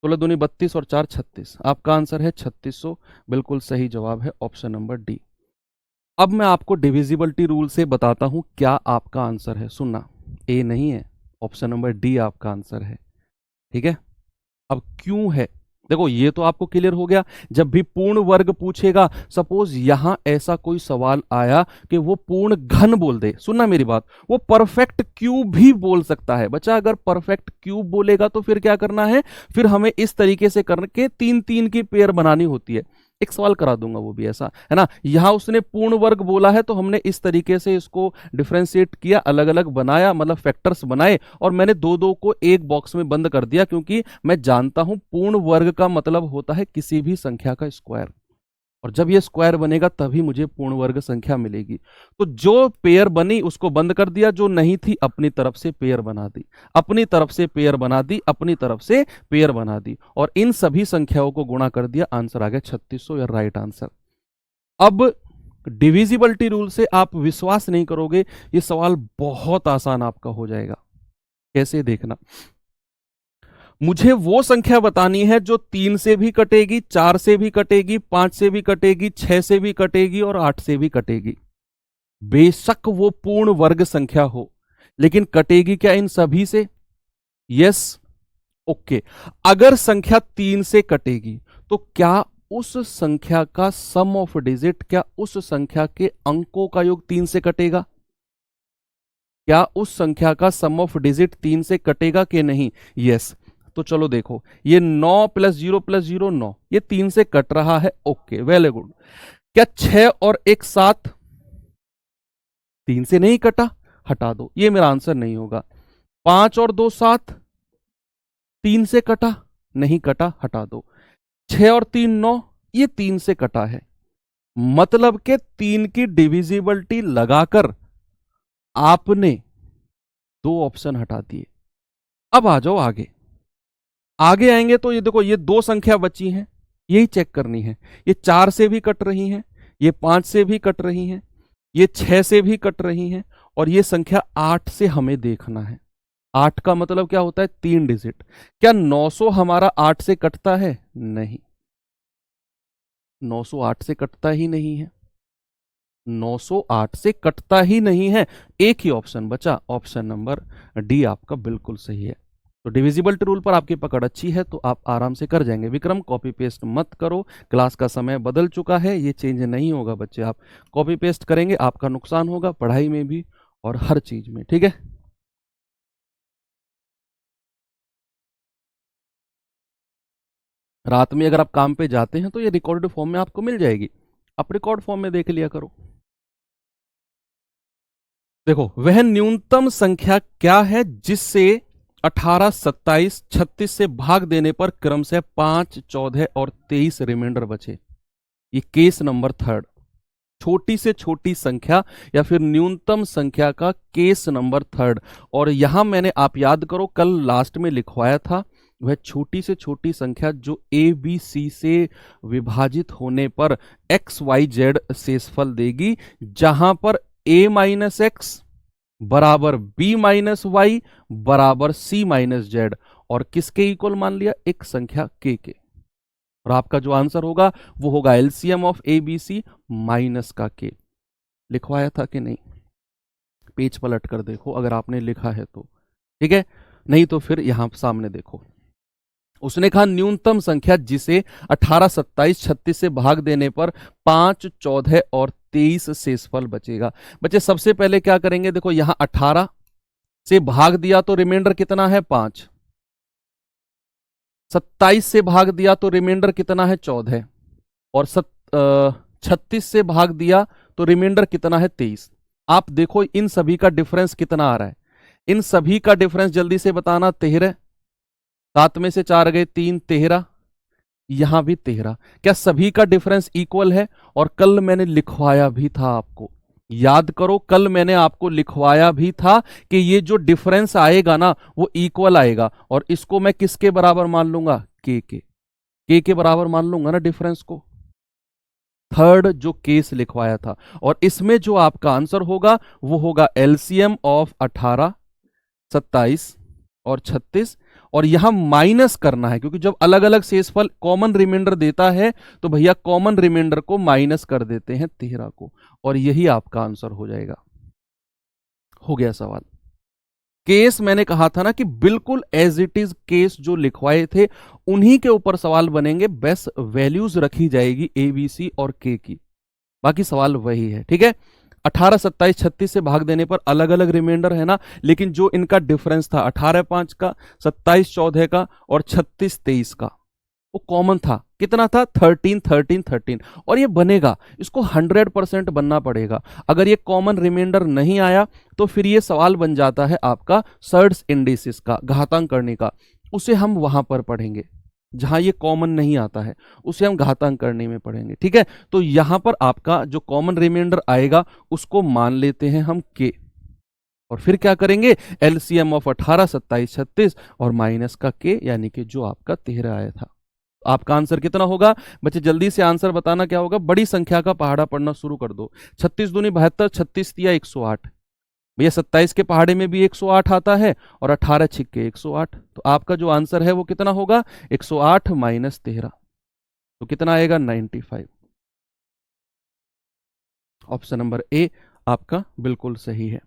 16 दूनी 32 और 4 36। आपका आंसर है 3600, बिल्कुल सही जवाब है ऑप्शन नंबर डी। अब मैं आपको डिविजिबिलिटी रूल से बताता हूं क्या आपका आंसर है। सुनना, ए नहीं है, ऑप्शन नंबर डी आपका आंसर है। ठीक है, अब क्यों है देखो, ये तो आपको क्लियर हो गया। जब भी पूर्ण वर्ग पूछेगा, सपोज यहां ऐसा कोई सवाल आया कि वो पूर्ण घन बोल दे, सुनना मेरी बात, वो परफेक्ट क्यूब भी बोल सकता है। बच्चा अगर परफेक्ट क्यूब बोलेगा तो फिर क्या करना है, फिर हमें इस तरीके से करके 3 3 की पेयर बनानी होती है। एक सवाल करा दूंगा वो भी ऐसा है ना। यहां उसने पूर्ण वर्ग बोला है तो हमने इस तरीके से इसको डिफरेंशिएट किया, अलग अलग बनाया, मतलब फैक्टर्स बनाए, और मैंने 2 2 को एक बॉक्स में बंद कर दिया, क्योंकि मैं जानता हूं पूर्ण वर्ग का मतलब होता है किसी भी संख्या का स्क्वायर, और जब ये स्क्वायर बनेगा तभी मुझे पूर्ण वर्ग संख्या मिलेगी। तो जो पेयर बनी उसको बंद कर दिया, जो नहीं थी अपनी तरफ से पेयर बना दी, अपनी तरफ से पेयर बना दी, अपनी तरफ से पेयर बना दी, और इन सभी संख्याओं को गुणा कर दिया। आंसर आ गया 3600, या राइट आंसर। अब डिविजिबिलिटी रूल से आप विश्वास नहीं करोगे, ये सवाल बहुत आसान आपका हो जाएगा। कैसे, देखना। मुझे वो संख्या बतानी है जो 3 से भी कटेगी, 4 से भी कटेगी, 5 से भी कटेगी, 6 से भी कटेगी और 8 से भी कटेगी। बेशक वो पूर्ण वर्ग संख्या हो, लेकिन कटेगी क्या इन सभी से? Yes, okay. अगर संख्या 3 से कटेगी तो क्या उस संख्या का सम ऑफ डिजिट, क्या उस संख्या के अंकों का योग 3 से कटेगा? क्या उस संख्या का सम ऑफ डिजिट 3 से कटेगा कि नहीं? यस। तो चलो देखो, ये 9 + 0 + 0 9, ये 3 से कट रहा है, ओके, वेरी गुड। क्या 6 और 1 7 3 से नहीं कटा? हटा दो, ये मेरा आंसर नहीं होगा। 5 और 2 7 3 से कटा? नहीं कटा, हटा दो। 6 और 3 9, ये 3 से कटा है, मतलब के 3 की डिविजिबिलिटी लगाकर आपने 2 ऑप्शन हटा दिए। अब आ जाओ आगे, आगे आएंगे तो ये देखो, ये 2 संख्या बची हैं, यही चेक करनी है। ये 4 से भी कट रही हैं, ये 5 से भी कट रही हैं, ये 6 से भी कट रही हैं, और ये संख्या 8 से हमें देखना है। 8 का मतलब क्या होता है? 3 डिजिट। क्या 900 हमारा 8 से कटता है? नहीं, 908 से कटता ही नहीं है, 908 से कटता ही नहीं है। एक ही ऑप्शन बचा, ऑप्शन नंबर डी आपका बिल्कुल सही है। तो डिविजिबिलिटी रूल पर आपकी पकड़ अच्छी है तो आप आराम से कर जाएंगे। विक्रम, कॉपी पेस्ट मत करो, क्लास का समय बदल चुका है, ये चेंज नहीं होगा बच्चे। आप कॉपी पेस्ट करेंगे आपका नुकसान होगा, पढ़ाई में भी और हर चीज में। ठीक है, रात में अगर आप काम पे जाते हैं तो ये रिकॉर्डेड फॉर्म में आपको मिल जाएगी, आप रिकॉर्ड फॉर्म में देख लिया करो। देखो, वह न्यूनतम संख्या क्या है जिससे 18 27 36 से भाग देने पर क्रम से 5 14 और 23 रिमाइंडर बचे? ये केस नंबर 3। छोटी से छोटी संख्या या फिर न्यूनतम संख्या का केस नंबर थर्ड। और यहां मैंने, आप याद करो, कल लास्ट में लिखवाया था, वह छोटी से छोटी संख्या जो ए बी सी से विभाजित होने पर एक्स वाई जेड शेषफल देगी, जहां पर ए माइनस एक्स बराबर बी माइनस वाई बराबर सी माइनस जेड, और किसके इक्वल मान लिया, एक संख्या के। और आपका जो आंसर होगा वो होगा LCM of A B C minus का के। लिखवाया था कि नहीं? पेज पलट कर देखो अगर आपने लिखा है तो, ठीक है, नहीं तो फिर यहां सामने देखो। उसने कहा न्यूनतम संख्या जिसे 18, 27, 36 से भाग देने पर 5, 14 और 23 शेषफल बचेगा। बच्चे सबसे पहले क्या करेंगे, देखो यहां 18 से भाग दिया तो रिमाइंडर कितना है 5, 27 से भाग दिया तो रिमाइंडर कितना है 14, और 36 से भाग दिया तो रिमाइंडर कितना है 23। आप देखो इन सभी का डिफरेंस कितना आ रहा है, इन सभी का डिफरेंस जल्दी से बताना, 13, 7 में से 4 गए 3, 13, यहां भी 13। क्या सभी का डिफरेंस इक्वल है? और कल मैंने लिखवाया भी था आपको, याद करो, कल मैंने आपको लिखवाया भी था कि ये जो डिफरेंस आएगा ना वो इक्वल आएगा, और इसको मैं किसके बराबर मान लूंगा, के बराबर मान लूंगा ना डिफरेंस को। थर्ड जो केस लिखवाया था, और इसमें जो आपका आंसर होगा वो होगा एलसीएम ऑफ 18, 27 और 36, और यहां माइनस करना है, क्योंकि जब अलग अलग शेषफल कॉमन रिमाइंडर देता है तो भैया कॉमन रिमाइंडर को माइनस कर देते हैं 13 को, और यही आपका आंसर हो जाएगा। हो गया सवाल। केस मैंने कहा था ना कि बिल्कुल एज इट इज केस जो लिखवाए थे उन्हीं के ऊपर सवाल बनेंगे, बेस्ट वैल्यूज रखी जाएगी ए बी सी और के की, बाकी सवाल वही है, ठीक है। 18, 27, 36 से भाग देने पर अलग अलग रिमाइंडर है ना, लेकिन जो इनका डिफरेंस था 18, 5 का, 27, 14 का और 36, 23 का, वो कॉमन था। कितना था? 13, 13, 13। और ये बनेगा, इसको 100% बनना पड़ेगा। अगर ये कॉमन रिमाइंडर नहीं आया तो फिर ये सवाल बन जाता है आपका सर्ड्स इंडिसिस का, घातांक करने का। उसे हम वहां पर पढ़ेंगे जहां ये कॉमन नहीं आता है, उसे हम घातांक करने में पढ़ेंगे, ठीक है। तो यहां पर आपका जो कॉमन रिमाइंडर आएगा उसको मान लेते हैं हम के, और फिर क्या करेंगे, एलसीएम ऑफ 18, 27, 36 और माइनस का के, यानी कि जो आपका 13 आया था। आपका आंसर कितना होगा बच्चे? जल्दी से आंसर बताना क्या होगा। बड़ी संख्या का पहाड़ा पढ़ना शुरू कर दो। 36 दूनी 72, 36 दिया 108, भैया 27 के पहाड़े में भी 108 आता है, और 18 छिक्के 108, तो आपका जो आंसर है वो कितना होगा, 108 माइनस 13, तो कितना आएगा 95। ऑप्शन नंबर ए आपका बिल्कुल सही है।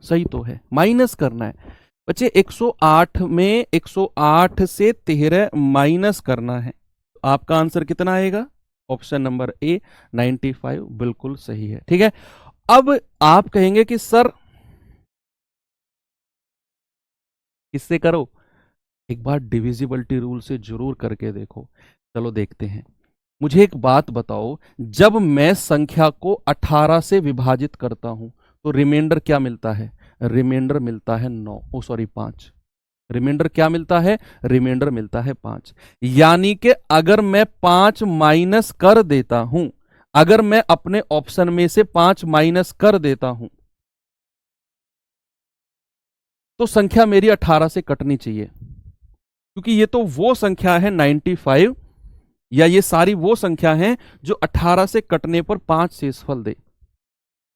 सही तो है, माइनस करना है बच्चे। 108 में 108 से 13 माइनस करना है, तो आपका आंसर कितना आएगा? ऑप्शन नंबर ए 95 बिल्कुल सही है, ठीक है। अब आप कहेंगे कि सर इससे करो, एक बार डिविजिबिलिटी रूल से जरूर करके देखो। चलो देखते हैं। मुझे एक बात बताओ, जब मैं संख्या को 18 से विभाजित करता हूं तो रिमाइंडर क्या मिलता है? रिमाइंडर मिलता है 9, ओ सॉरी 5। रिमाइंडर क्या मिलता है? रिमाइंडर मिलता है 5। यानी कि अगर मैं 5 माइनस कर देता हूं, अगर मैं अपने ऑप्शन में से 5 माइनस कर देता हूं तो संख्या मेरी 18 से कटनी चाहिए, क्योंकि ये तो वो संख्या है 95, या ये सारी वो संख्या है जो 18 से कटने पर 5 शेषफल दे।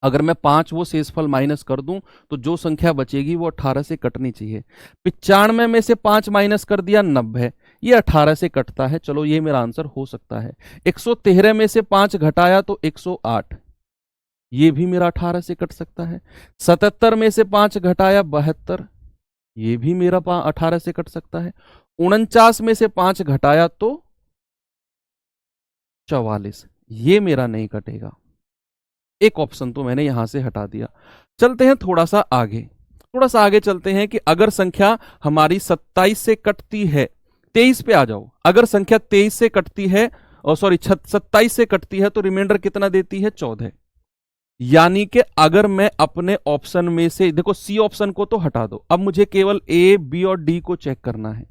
अगर मैं 5 वो शेषफल माइनस कर दूं तो जो संख्या बचेगी वो 18 से कटनी चाहिए। 95 में से 5 माइनस कर दिया 90, ये 18 से कटता है, चलो ये मेरा आंसर हो सकता है। 113 में से 5 घटाया तो 108, ये भी मेरा 18 से कट सकता है। 77 में से 5 घटाया 72, ये भी मेरा 18 से कट सकता है। 49 में से 5 घटाया तो 44, ये मेरा नहीं कटेगा। एक ऑप्शन तो मैंने यहां से हटा दिया। चलते हैं थोड़ा सा आगे, थोड़ा सा आगे चलते हैं कि अगर संख्या हमारी 27 से कटती है, 23 पे आ जाओ। अगर संख्या 23 से कटती है, और सॉरी 27 से कटती है तो रिमाइंडर कितना देती है? 14। यानी कि अगर मैं अपने ऑप्शन में से, देखो सी ऑप्शन को तो हटा दो, अब मुझे केवल ए बी और डी को चेक करना है।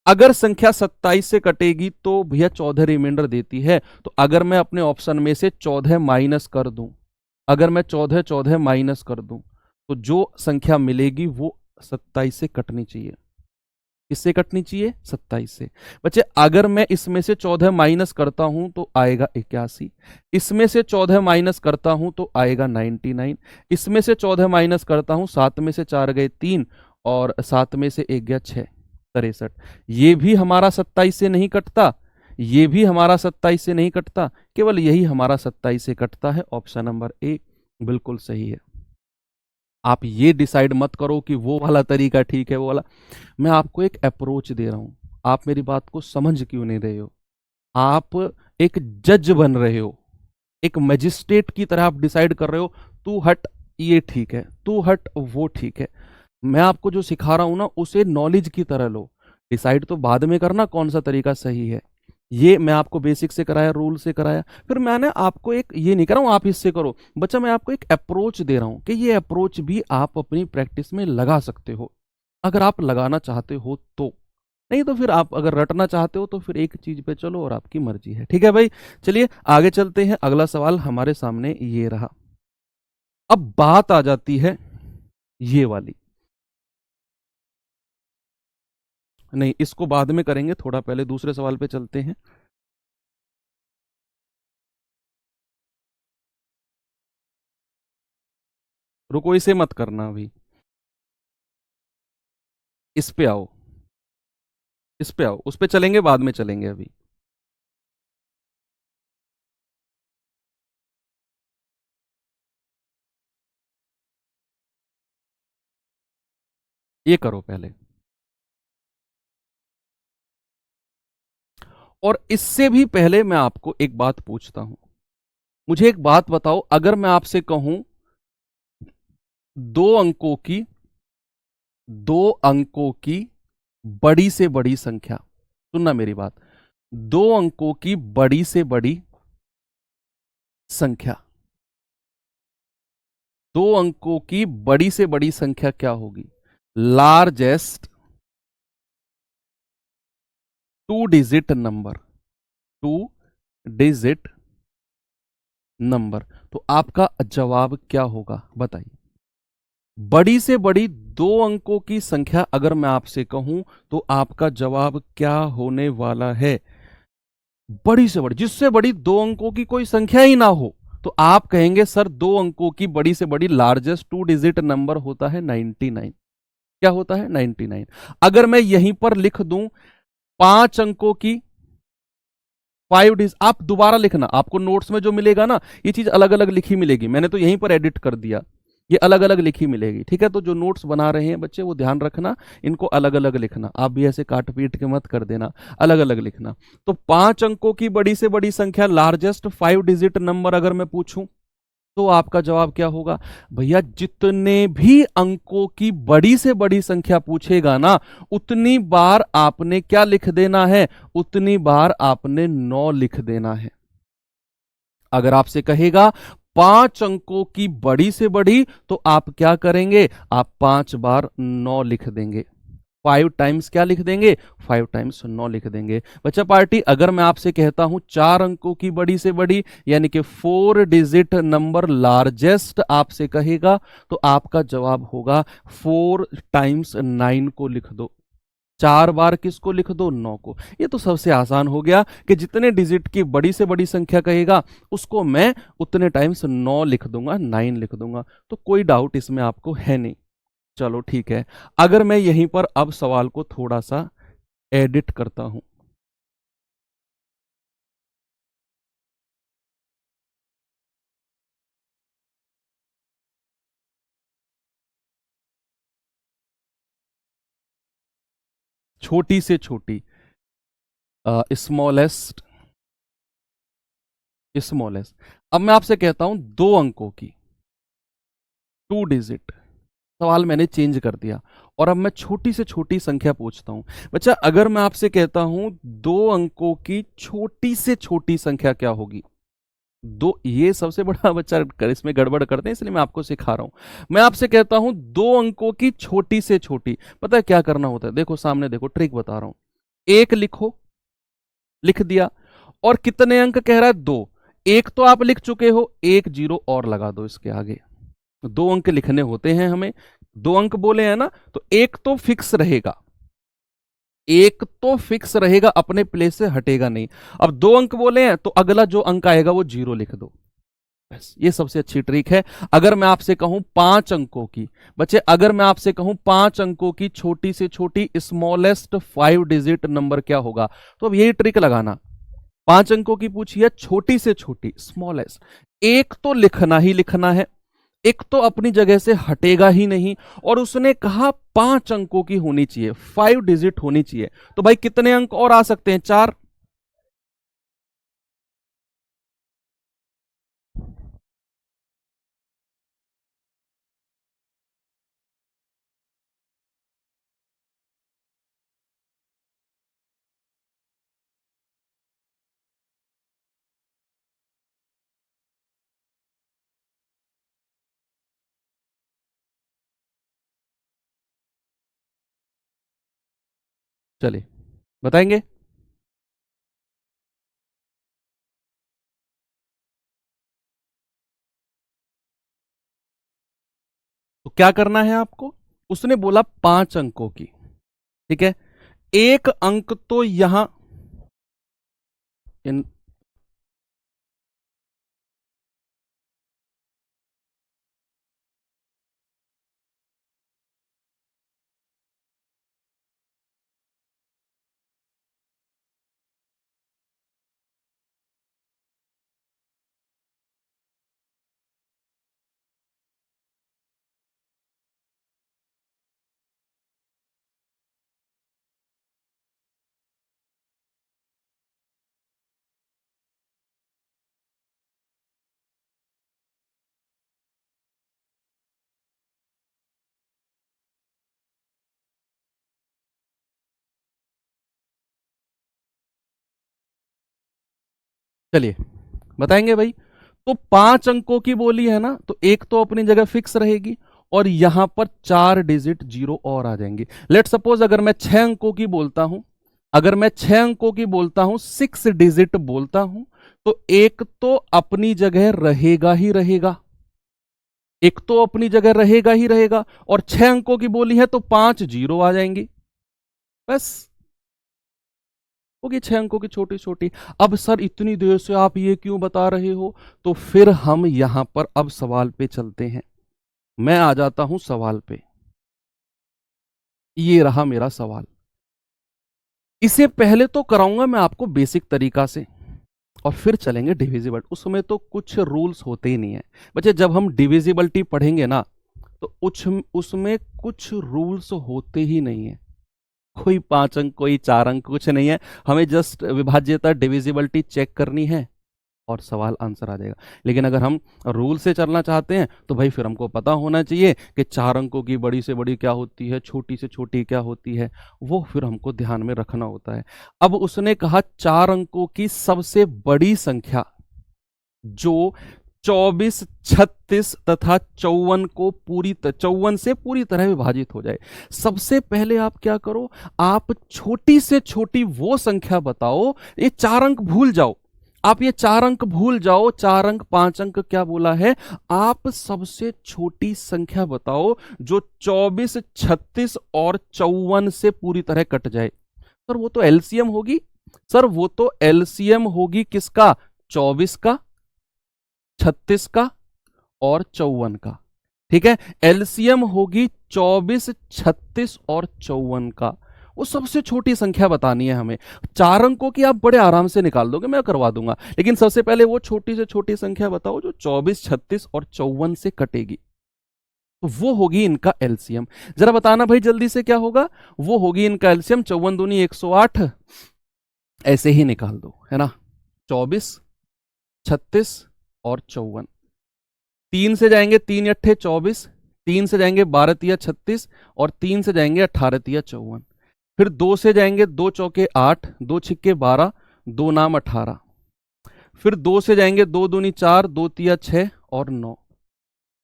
अगर संख्या 27 से कटेगी तो भैया 14 रिमाइंडर देती है। तो अगर मैं अपने ऑप्शन में से 14 माइनस कर दूं, अगर मैं 14 14 माइनस कर दूं, तो जो संख्या मिलेगी वो 27 से कटनी चाहिए। किससे कटनी चाहिए? 27 से। बच्चे अगर मैं इसमें से 14 माइनस करता हूं तो आएगा 81, इसमें से 14 माइनस करता हूं तो आएगा 99, इसमें से 14 माइनस करता हूं, 7 में से 4 गए 3 और 7 में से 1 गया 6, 63। ये भी हमारा 27 से नहीं कटता, ये भी हमारा 27 से नहीं कटता, केवल यही हमारा 27 से कटता है। ऑप्शन नंबर ए बिल्कुल सही है। आप ये डिसाइड मत करो कि वो वाला तरीका ठीक है, वो वाला। मैं आपको एक अप्रोच दे रहा हूं, आप मेरी बात को समझ क्यों नहीं रहे हो? आप एक जज बन रहे हो, एक मजिस्ट्रेट की तरह आप डिसाइड कर रहे हो, तू हट ये ठीक है, तू हट वो ठीक है। मैं आपको जो सिखा रहा हूं ना, उसे नॉलेज की तरह लो, डिसाइड तो बाद में करना कौन सा तरीका सही है। ये मैं आपको बेसिक से कराया, रूल से कराया, फिर मैंने आपको एक ये नहीं कर रहा हूं आप इससे करो बच्चा, मैं आपको एक अप्रोच दे रहा हूं कि ये अप्रोच भी आप अपनी प्रैक्टिस में लगा सकते हो, अगर आप लगाना चाहते हो तो। नहीं तो फिर आप अगर रटना चाहते हो तो फिर एक चीज पे चलो और आपकी मर्जी है। ठीक है भाई, चलिए आगे चलते हैं। अगला सवाल हमारे सामने ये रहा। अब बात आ जाती है ये वाली, नहीं इसको बाद में करेंगे, थोड़ा पहले दूसरे सवाल पे चलते हैं। रुको, इसे मत करना अभी, इस पे आओ, इस पे आओ, उस पे चलेंगे बाद में, चलेंगे अभी। ये करो पहले, और इससे भी पहले मैं आपको एक बात पूछता हूं, मुझे एक बात बताओ, अगर मैं आपसे कहूं दो अंकों की, दो अंकों की बड़ी से बड़ी संख्या, सुनना मेरी बात, दो अंकों की बड़ी से बड़ी संख्या, दो अंकों की बड़ी से बड़ी संख्या क्या होगी? Largest two digit number, two digit number. तो आपका जवाब क्या होगा बताइए? बड़ी से बड़ी दो अंकों की संख्या अगर मैं आपसे कहूं तो आपका जवाब क्या होने वाला है? बड़ी से बड़ी, जिससे बड़ी दो अंकों की कोई संख्या ही ना हो, तो आप कहेंगे सर दो अंकों की बड़ी से बड़ी लार्जेस्ट टू डिजिट नंबर होता है 99। क्या होता है? 99। अगर मैं यहीं पर लिख दूं पांच अंकों की, 5 डिजिट, आप दोबारा लिखना, आपको नोट्स में जो मिलेगा ना ये चीज अलग अलग लिखी मिलेगी, मैंने तो यहीं पर एडिट कर दिया, ये अलग अलग लिखी मिलेगी। ठीक है, तो जो नोट्स बना रहे हैं बच्चे वो ध्यान रखना, इनको अलग अलग लिखना, आप भी ऐसे काट पीट के मत कर देना, अलग अलग लिखना। तो 5 अंकों की बड़ी से बड़ी संख्या, लार्जेस्ट 5 डिजिट नंबर अगर मैं पूछूं तो आपका जवाब क्या होगा? भैया जितने भी अंकों की बड़ी से बड़ी संख्या पूछेगा ना, उतनी बार आपने क्या लिख देना है? उतनी बार आपने 9 लिख देना है। अगर आपसे कहेगा 5 अंकों की बड़ी से बड़ी, तो आप क्या करेंगे? आप 5 बार 9 लिख देंगे, 5 टाइम्स क्या लिख देंगे? 5 टाइम्स 9 लिख देंगे। बच्चा पार्टी, अगर मैं आपसे कहता हूं 4 अंकों की बड़ी से बड़ी, यानी कि 4 डिजिट नंबर लार्जेस्ट आपसे कहेगा, तो आपका जवाब होगा 4 टाइम्स 9 को लिख दो। 4 बार किसको लिख दो? 9 को। ये तो सबसे आसान हो गया कि जितने डिजिट की बड़ी से बड़ी संख्या कहेगा उसको मैं उतने टाइम्स 9 लिख दूंगा, 9 लिख दूंगा। तो कोई डाउट इसमें आपको है नहीं। चलो ठीक है, अगर मैं यहीं पर अब सवाल को थोड़ा सा एडिट करता हूं, छोटी से छोटी, स्मॉलेस्ट, स्मॉलेस्ट। अब मैं आपसे कहता हूं 2 अंकों की, 2 डिजिट, सवाल मैंने चेंज कर दिया और अब मैं छोटी से छोटी संख्या पूछता हूं। बच्चा अगर मैं आपसे कहता हूं 2 अंकों की छोटी से छोटी संख्या क्या होगी? दो, ये सबसे बड़ा बच्चा इसमें गड़बड़ करते हैं, इसलिए मैं आपको सिखा रहा हूं। मैं आपसे कहता हूं 2 अंकों की छोटी से छोटी, पता है क्या करना होता है? देखो सामने देखो, ट्रिक बता रहा हूं। एक लिखो, लिख दिया। और कितने अंक कह रहा है? 2। एक तो आप लिख चुके हो, एक जीरो और लगा दो इसके आगे। 2 अंक लिखने होते हैं हमें, 2 अंक बोले हैं ना, तो एक तो फिक्स रहेगा, एक तो फिक्स रहेगा, अपने प्लेस से हटेगा नहीं। अब 2 अंक बोले हैं तो अगला जो अंक आएगा वो जीरो लिख दो, बस। ये सबसे अच्छी ट्रिक है। अगर मैं आपसे कहूं 5 अंकों की, बच्चे अगर मैं आपसे कहूं 5 अंकों की छोटी से छोटी स्मॉलेस्ट 5 डिजिट नंबर क्या होगा, तो अब यही ट्रिक लगाना। 5 अंकों की पूछी है, छोटी से छोटी स्मॉलेस्ट, एक तो लिखना ही लिखना है, एक तो अपनी जगह से हटेगा ही नहीं, और उसने कहा 5 अंकों की होनी चाहिए, 5 डिजिट होनी चाहिए। तो भाई कितने अंक और आ सकते हैं? 4। चलिए बताएंगे। तो क्या करना है आपको? उसने बोला 5 अंकों की, ठीक है। एक अंक तो यहां इन, चलिए बताएंगे भाई। तो 5 अंकों की बोली है ना, तो एक तो अपनी जगह फिक्स रहेगी, और यहां पर 4 डिजिट जीरो और आ जाएंगे। लेट सपोज अगर मैं 6 अंकों की बोलता हूं, अगर मैं 6 अंकों की बोलता हूं, 6 डिजिट बोलता हूं, तो एक तो अपनी जगह रहेगा ही रहेगा, एक तो अपनी जगह रहेगा ही रहेगा, और 6 अंकों की बोली है तो 5 जीरो आ जाएंगी, बस। होगी 6 अंकों की छोटी छोटी। अब सर इतनी देर से आप ये क्यों बता रहे हो? तो फिर हम यहां पर अब सवाल पे चलते हैं। मैं आ जाता हूं सवाल पे। ये रहा मेरा सवाल। इसे पहले तो कराऊंगा मैं आपको बेसिक तरीका से, और फिर चलेंगे डिविजिबल। उसमें तो कुछ रूल्स होते ही नहीं है बच्चे। जब हम डिविजिबिलिटी पढ़ेंगे ना, तो उसमें कुछ रूल्स होते ही नहीं है। कोई 5 अंक, कोई 4 अंक, कुछ नहीं है। हमें जस्ट विभाज्यता डिविजिबिलिटी चेक करनी है और सवाल आंसर आ जाएगा। लेकिन अगर हम रूल से चलना चाहते हैं तो भाई फिर हमको पता होना चाहिए कि 4 अंकों की बड़ी से बड़ी क्या होती है, छोटी से छोटी क्या होती है, वो फिर हमको ध्यान में रखना होता है। अब उसने कहा 4 अंकों की सबसे बड़ी संख्या जो 24, 36 तथा 54 को 54 से पूरी तरह विभाजित हो जाए। सबसे पहले आप क्या करो, आप छोटी से छोटी वो संख्या बताओ। ये 4 अंक भूल जाओ, आप ये 4 अंक भूल जाओ, 4 अंक 5 अंक क्या बोला है। आप सबसे छोटी संख्या बताओ जो 24, 36 और 54 से पूरी तरह कट जाए। सर वो तो एलसीएम होगी, सर वो तो एलसीएम होगी किसका? 24 का, 36 का और 54 का। ठीक है, एलसीएम होगी 24, 36 और 54 का। वो सबसे छोटी संख्या बतानी है हमें। 4 अंकों की आप बड़े आराम से निकाल दोगे, मैं करवा दूंगा। लेकिन सबसे पहले वो छोटी से छोटी संख्या बताओ जो 24, 36 और 54 से कटेगी, तो वो होगी इनका एलसीएम। जरा बताना भाई जल्दी से क्या होगा। वो होगी इनका एलसीएम 54 दूनी 108, ऐसे ही निकाल दो, है ना। 24, 36 और 54, 3 से जाएंगे 3 अट्ठे 24, 3 से जाएंगे 12 तिया 36, और 3 से जाएंगे 18 तिया 54। फिर 2 से जाएंगे 2 चौके 8, 2 छिक्के 12, 2 नाम 18। फिर 2 से जाएंगे 2 दूनी 4, 2 तिया 6 और 9।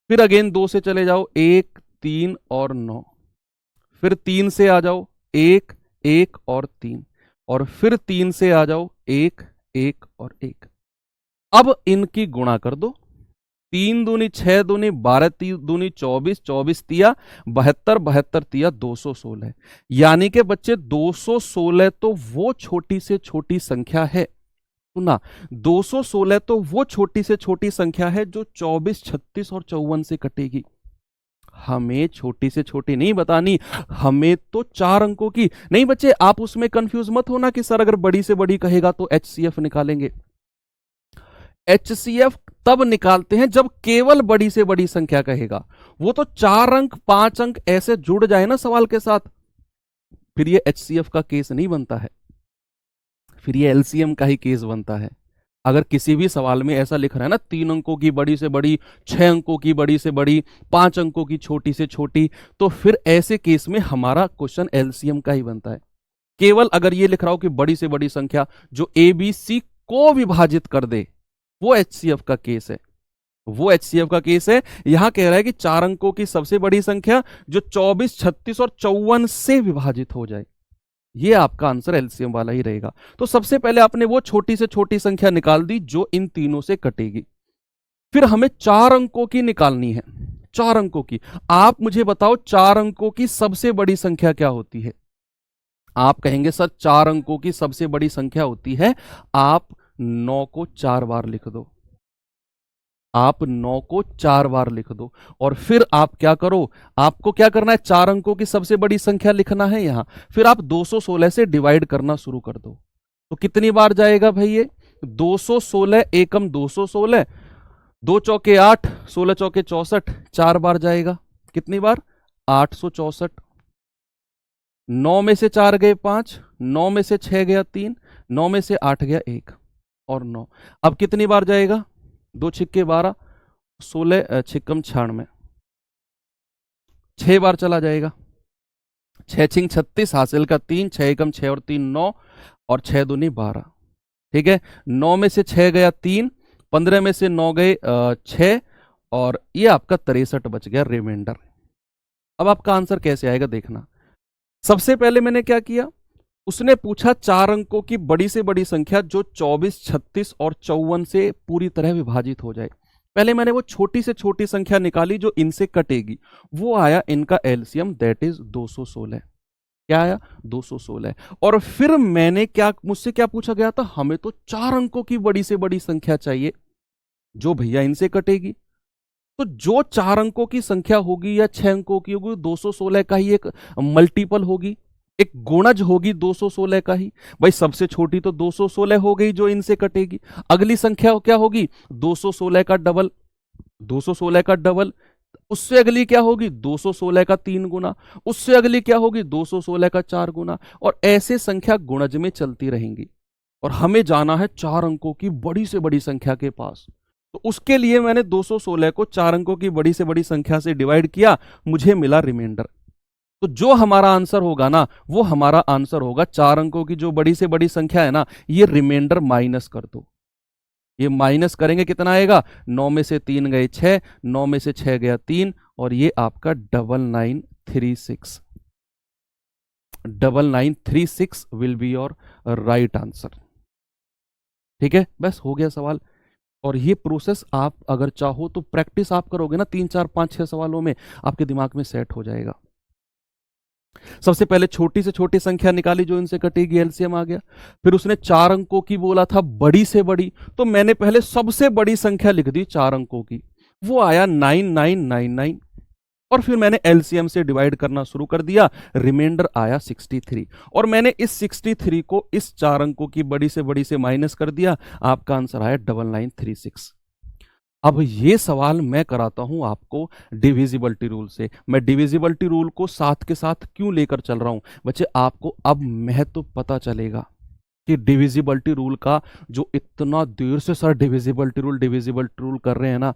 फिर अगेन 2 से चले जाओ 1, 3 और 9। फिर 3 से आ जाओ 1, 1 और 3। और फिर 3 से आ जाओ, 1 1 और 1। अब इनकी गुणा कर दो, 3 दूनी 6 दूनी 12, 3 दूनी 24, 24 तिया 72, 72 तिया 216। यानी कि बच्चे 216 तो वो छोटी से छोटी संख्या है, सुना, 216 तो वो छोटी से छोटी संख्या है जो 24, 36 और 54 से कटेगी। हमें छोटी से छोटी नहीं बतानी, हमें तो 4 अंकों की। नहीं बच्चे, आप उसमें कंफ्यूज मत होना कि सर अगर बड़ी से बड़ी कहेगा तो एचसीएफ निकालेंगे। एचसीएफ तब निकालते हैं जब केवल बड़ी से बड़ी संख्या कहेगा। वो तो 4 अंक 5 अंक ऐसे जुड़ जाए ना सवाल के साथ, फिर ये एचसीएफ का केस नहीं बनता है, फिर ये एलसीएम का ही केस बनता है। अगर किसी भी सवाल में ऐसा लिख रहा है ना 3 अंकों की बड़ी से बड़ी, 6 अंकों की बड़ी से बड़ी, 5 अंकों की छोटी से छोटी, तो फिर ऐसे केस में हमारा क्वेश्चन एलसीएम का ही बनता है। केवल अगर ये लिख रहा हो कि बड़ी से बड़ी संख्या जो ए बी सी को विभाजित कर दे, वो एचसीएफ का केस है, वो एचसीएफ का केस है। यहां कह रहा है कि 4 अंकों की सबसे बड़ी संख्या जो 24, 36 और 54 से विभाजित हो जाए, ये आपका आंसर एलसीएम वाला ही रहेगा। तो सबसे पहले आपने वो छोटी से छोटी संख्या निकाल दी जो इन तीनों से कटेगी। फिर हमें 4 अंकों की निकालनी है, 4 अंकों की। आप मुझे बताओ 4 अंकों की सबसे बड़ी संख्या क्या होती है? आप कहेंगे सर 4 अंकों की सबसे बड़ी संख्या होती है, आप 9 को 4 बार लिख दो, आप 9 को 4 बार लिख दो। और फिर आप क्या करो, आपको क्या करना है, 4 अंकों की सबसे बड़ी संख्या लिखना है यहां, फिर आप 216 से डिवाइड करना शुरू कर दो। तो कितनी बार जाएगा भाई ये? 216 एकम 216, 2 चौके 8, 16 चौके 64, 4 बार जाएगा। कितनी बार? 864। 9 में से 4 गए 5, 9 में से 6 गया 3, 9 में से 8 गया 1 और 9। अब कितनी बार जाएगा? 2 छिक्के 12, 16 छिक्कम 96, 6 बार चला जाएगा। 6 छिंग 36, हासिल का 3, 6 एकम 6 और 3 9 और 6 दूनी 12। ठीक है, 9 में से 6 गया 3, 15 में से 9 गए 6 और ये आपका 63 बच गया रिमाइंडर। अब आपका आंसर कैसे आएगा देखना। सबसे पहले मैंने क्या किया, उसने पूछा 4 अंकों की बड़ी से बड़ी संख्या जो 24, 36 और 54 से पूरी तरह विभाजित हो जाए। पहले मैंने वो छोटी से छोटी संख्या निकाली जो इनसे कटेगी, वो आया इनका एलसीएम, दैट इज 216। क्या आया? 216। और फिर मैंने क्या, मुझसे क्या पूछा गया था, हमें तो 4 अंकों की बड़ी से बड़ी संख्या चाहिए जो भैया इनसे कटेगी। तो जो 4 अंकों की संख्या होगी या 6 अंकों की होगी, 216 का ही एक मल्टीपल होगी, एक गुणज होगी 216 का ही। भाई सबसे छोटी तो 216 हो गई जो इनसे कटेगी। अगली संख्या क्या होगी? 216 का डबल, 216 का डबल। उससे अगली क्या होगी? 216 का 3 गुना। उससे अगली क्या होगी? 216 का 4 गुना। और ऐसे संख्या गुणज में चलती रहेंगी। और हमें जाना है 4 अंकों की बड़ी से बड़ी संख्या के पास। तो उसके लिए मैंने 216 को 4 अंकों की बड़ी से बड़ी संख्या से डिवाइड किया, मुझे मिला रिमाइंडर। तो जो हमारा आंसर होगा ना, वो हमारा आंसर होगा 4 अंकों की जो बड़ी से बड़ी संख्या है ना, ये रिमाइंडर माइनस कर दो। ये माइनस करेंगे कितना आएगा? 9 में से 3 गए 6, 9 में से 6 गया 3 और ये आपका 9936। 9936 will be your right answer. ठीक है, बस हो गया सवाल। और ये प्रोसेस आप अगर चाहो तो प्रैक्टिस आप करोगे ना, 3 4 5 6 सवालों में आपके दिमाग में सेट हो जाएगा। सबसे पहले छोटी से छोटी संख्या निकाली जो इनसे कटेगी, एलसीएम आ गया। फिर उसने 4 अंकों की बोला था बड़ी से बड़ी, तो मैंने पहले सबसे बड़ी संख्या लिख दी 4 अंकों की, वो आया 9999। और फिर मैंने एलसीएम से डिवाइड करना शुरू कर दिया, रिमाइंडर आया 63। और मैंने इस 63 को इस 4 अंकों की बड़ी से माइनस कर दिया, आपका आंसर आया 9936। अब ये सवाल मैं कराता हूं आपको डिविजिबिलिटी रूल से। मैं डिविजिबिलिटी रूल को साथ के साथ क्यों लेकर चल रहा हूं बच्चे, आपको अब महत्व पता चलेगा कि डिविजिबिलिटी रूल का, जो इतना देर से सर डिविजिबिलिटी रूल कर रहे हैं ना,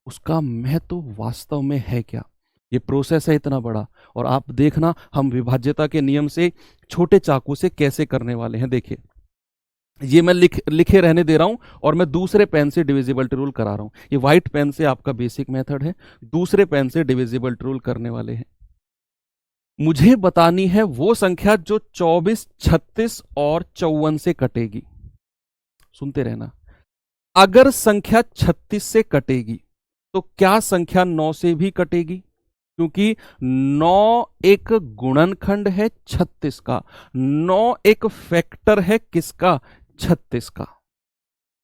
उसका महत्व वास्तव में है क्या। ये प्रोसेस है इतना बड़ा, और आप देखना हम विभाज्यता के नियम से छोटे चाकू से कैसे करने वाले हैं। देखिए, ये मैं लिखे रहने दे रहा हूं और मैं दूसरे पेन से डिविजिबिलिटी रूल करा रहा हूं। ये व्हाइट पेन से आपका बेसिक मेथड है, दूसरे पेन से डिविजिबिलिटी रूल करने वाले हैं। मुझे बतानी है वो संख्या जो 24, 36 और 54 से कटेगी। सुनते रहना। अगर संख्या 36 से कटेगी तो क्या संख्या 9 से भी कटेगी? क्योंकि 9 एक गुणनखंड है 36 का, 9 एक फैक्टर है किसका? 36 का।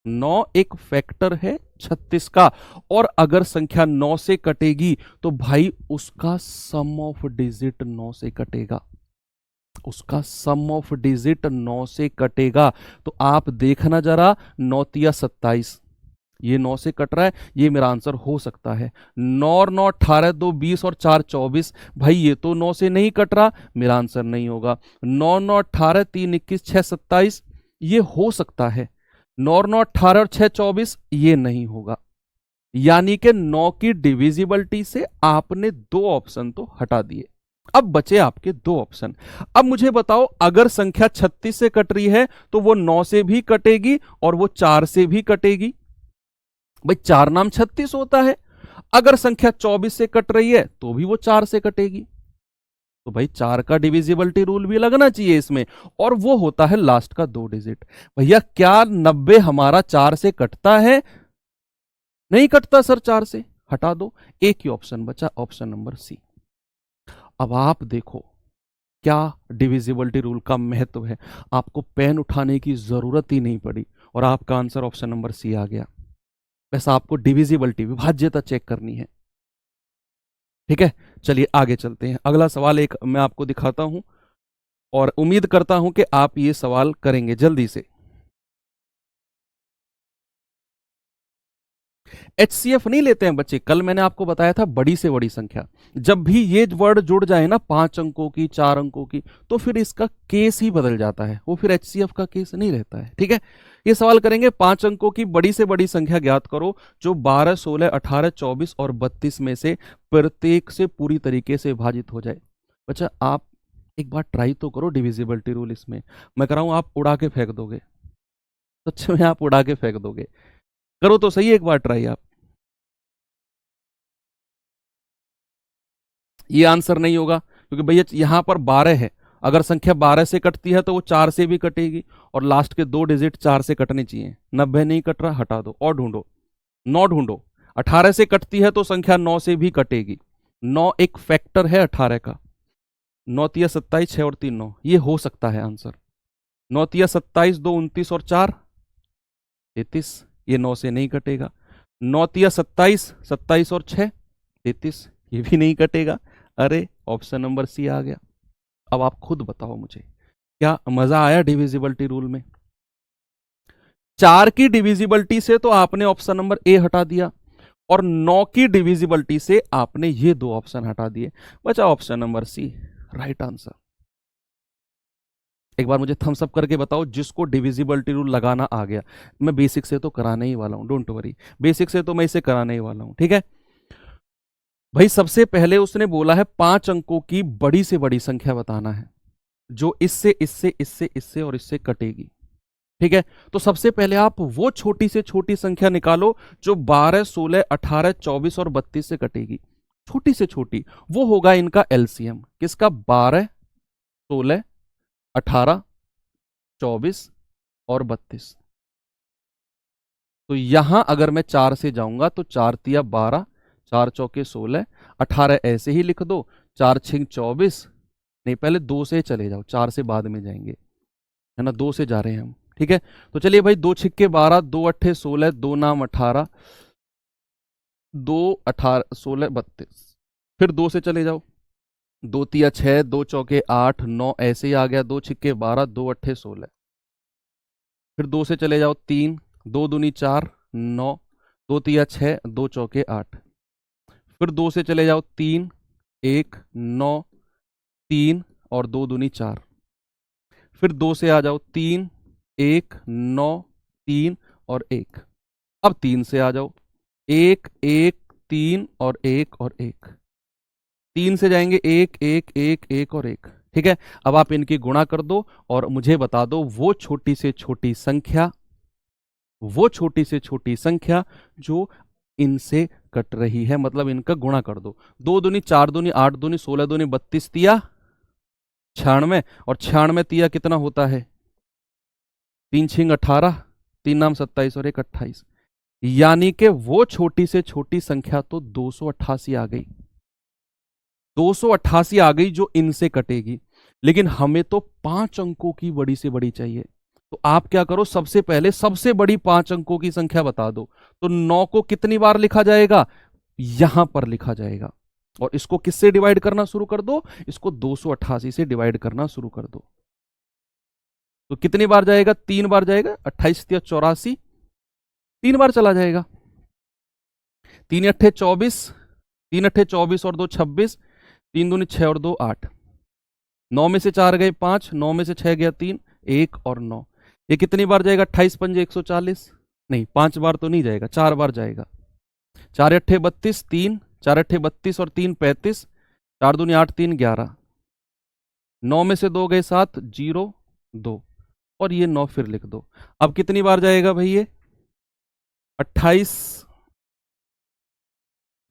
9 एक फैक्टर है 36 का। और अगर संख्या 9 से कटेगी तो भाई उसका सम ऑफ डिजिट 9 से कटेगा, उसका सम ऑफ डिजिट 9 से कटेगा। तो आप देखना जरा, 9 तिया 27, ये 9 से कट रहा है, ये मेरा आंसर हो सकता है। 9 और 9 18, 2 20 और 4 24, भाई ये तो 9 से नहीं कट रहा, मेरा आंसर नहीं होगा। 9 9 18, 3 21, 6 27, ये हो सकता है। 9 और 9 18 और 6 24, ये नहीं होगा। यानी कि 9 की डिविजिबिलिटी से आपने 2 ऑप्शन तो हटा दिए, अब बचे आपके 2 ऑप्शन। अब मुझे बताओ, अगर संख्या 36 से कट रही है तो वो 9 से भी कटेगी और वो 4 से भी कटेगी। भाई 4 नाम 36 होता है। अगर संख्या 24 से कट रही है तो भी वो 4 से कटेगी। तो भाई 4 का डिविजिबिलिटी रूल भी लगना चाहिए इसमें, और वो होता है लास्ट का 2 डिजिट। भैया क्या 90 हमारा 4 से कटता है? नहीं कटता सर 4 से, हटा दो। एक ही ऑप्शन बचा, ऑप्शन नंबर सी। अब आप देखो क्या डिविजिबिलिटी रूल का महत्व है। आपको पेन उठाने की जरूरत ही नहीं पड़ी और आपका आंसर ऑप्शन नंबर सी आ गया। वैसा आपको डिविजिबिलिटी, विभाज्यता चेक करनी है। ठीक है, चलिए आगे चलते हैं। अगला सवाल एक मैं आपको दिखाता हूं और उम्मीद करता हूं कि आप ये सवाल करेंगे जल्दी से। HCF नहीं लेते हैं बच्चे, कल मैंने आपको बताया था बड़ी से बड़ी संख्या। जब भी ये वर्ड जुड़ जाए ना 5 अंकों की, 4 अंकों की, तो फिर इसका केस ही बदल जाता है, वो फिर HCF का केस नहीं रहता है। ठीक है, ये सवाल करेंगे 5 अंकों की बड़ी से बड़ी संख्या ज्ञात करो जो 12, 16, 18, 24 और 32 में से प्रत्येक से पूरी तरीके से विभाजित हो जाए। बच्चा आप एक बार ट्राई तो करो डिविजिबिलिटी रूल इसमें, मैं कह रहा हूं आप उड़ा के फेंक दोगे, सच में आप उड़ा के फेंक दोगे। करो तो सही एक बार ट्राई आप। ये आंसर नहीं होगा क्योंकि भैया यहां पर 12 है, अगर संख्या 12 से कटती है तो वो 4 से भी कटेगी और लास्ट के 2 डिजिट 4 से कटने चाहिए। 90 नहीं कट रहा, हटा दो और ढूंढो। 9 ढूंढो। 18 से कटती है तो संख्या 9 से भी कटेगी। 9 एक फैक्टर है 18 का। 9 तिया 27, 6 और 3 9, ये हो सकता है आंसर। 9 तिया 27, 2 29 और 4 33, ये 9 से नहीं कटेगा। 9 तिया 27, 27 और 6 33, ये भी नहीं कटेगा। अरे ऑप्शन नंबर सी आ गया। अब आप खुद बताओ मुझे, क्या मजा आया डिविजिबिलिटी रूल में? 4 की डिविजिबिलिटी से तो आपने ऑप्शन नंबर ए हटा दिया और 9 की डिविजिबिलिटी से आपने ये 2 ऑप्शन हटा दिए, बचा option number C, right answer. एक बार मुझे थम्स अप करके बताओ जिसको डिविजिबिलिटी रूल लगाना आ गया। मैं बेसिक से तो कराने ही वाला हूं, डोंट वरी, बेसिक से तो मैं इसे कराने ही वाला हूं। ठीक है भाई, सबसे पहले उसने बोला है 5 अंकों की बड़ी से बड़ी संख्या बताना है जो इससे इससे इससे इससे और इससे कटेगी। ठीक है, तो सबसे पहले आप वो छोटी से छोटी संख्या निकालो जो 12, 16, 18, 24 और 32 से कटेगी। छोटी से छोटी वो होगा इनका एलसीएम, किसका? 12, 16, 18, 24 और 32। तो यहां अगर मैं 4 से जाऊंगा तो 4 तिया 12, 4 चौके 16, 18 ऐसे ही लिख दो, 4 छिंग 24। नहीं, पहले 2 से चले जाओ, 4 से बाद में जाएंगे, है ना, 2 से जा रहे हैं हम। ठीक है, तो चलिए भाई, 2 छिक्के 12, 2 अट्ठे 16, 2 नाम 18, 2 18 16 32। फिर 2 से चले जाओ, 2 तिया 6, 2 चौके 8, 9 ऐसे ही आ गया, 2 छिक्के 12, 2 अट्ठे 16। फिर 2 से चले जाओ, 3, 2 दूनी 4, 9, 2 तिया 6, 2 चौके 8। फिर 2 से चले जाओ, 3, 1, 9, 3 और 2 दूनी 4। फिर 2 से आ जाओ, 3, 1, 9, 3 और 1। अब 3 से आ जाओ, 1, 1, 3 और 1 और 1। 3 से जाएंगे 1, 1, 1, 1 और 1। ठीक है, अब आप इनकी गुणा कर दो और मुझे बता दो वो छोटी से छोटी संख्या, वो छोटी से छोटी संख्या जो इनसे कट रही है, मतलब इनका गुणा कर दो। 2 दूनी 4 दूनी 8 दूनी 16 दूनी 32 तिया 96, और 96 तिया कितना होता है? 3 × 18, 3 नाम 27 और 1 28। यानी कि वो छोटी से छोटी संख्या तो 288 आ गई, 288 आ गई जो इनसे कटेगी। लेकिन हमें तो 5 अंकों की बड़ी से बड़ी चाहिए। तो आप क्या करो, सबसे पहले सबसे बड़ी 5 अंकों की संख्या बता दो। तो 9 को कितनी बार लिखा जाएगा? यहां पर लिखा जाएगा। और इसको किससे डिवाइड करना शुरू कर दो? इसको 288 से डिवाइड करना शुरू कर दो। तो कितनी बार जाएगा? 3 बार जाएगा। 28 × 84, 3 बार चला जाएगा। 3 × 8 24, 3 × 8 24 और 2 26, 3 दूनी 6 और 2 8। 9 में से 4 गए 5, 9 में से 6 गया 3, 1 और 9। ये कितनी बार जाएगा? 28 × 5 = 140। नहीं, 5 बार तो नहीं जाएगा, 4 बार जाएगा। 4 × 8 32, 3, 4 × 8 32 और 3 35, 4 दूनी 8, 3 11। 9 में से 2 गए 7, 0 2, और ये 9 फिर लिख दो। अब कितनी बार जाएगा भाई ये? 28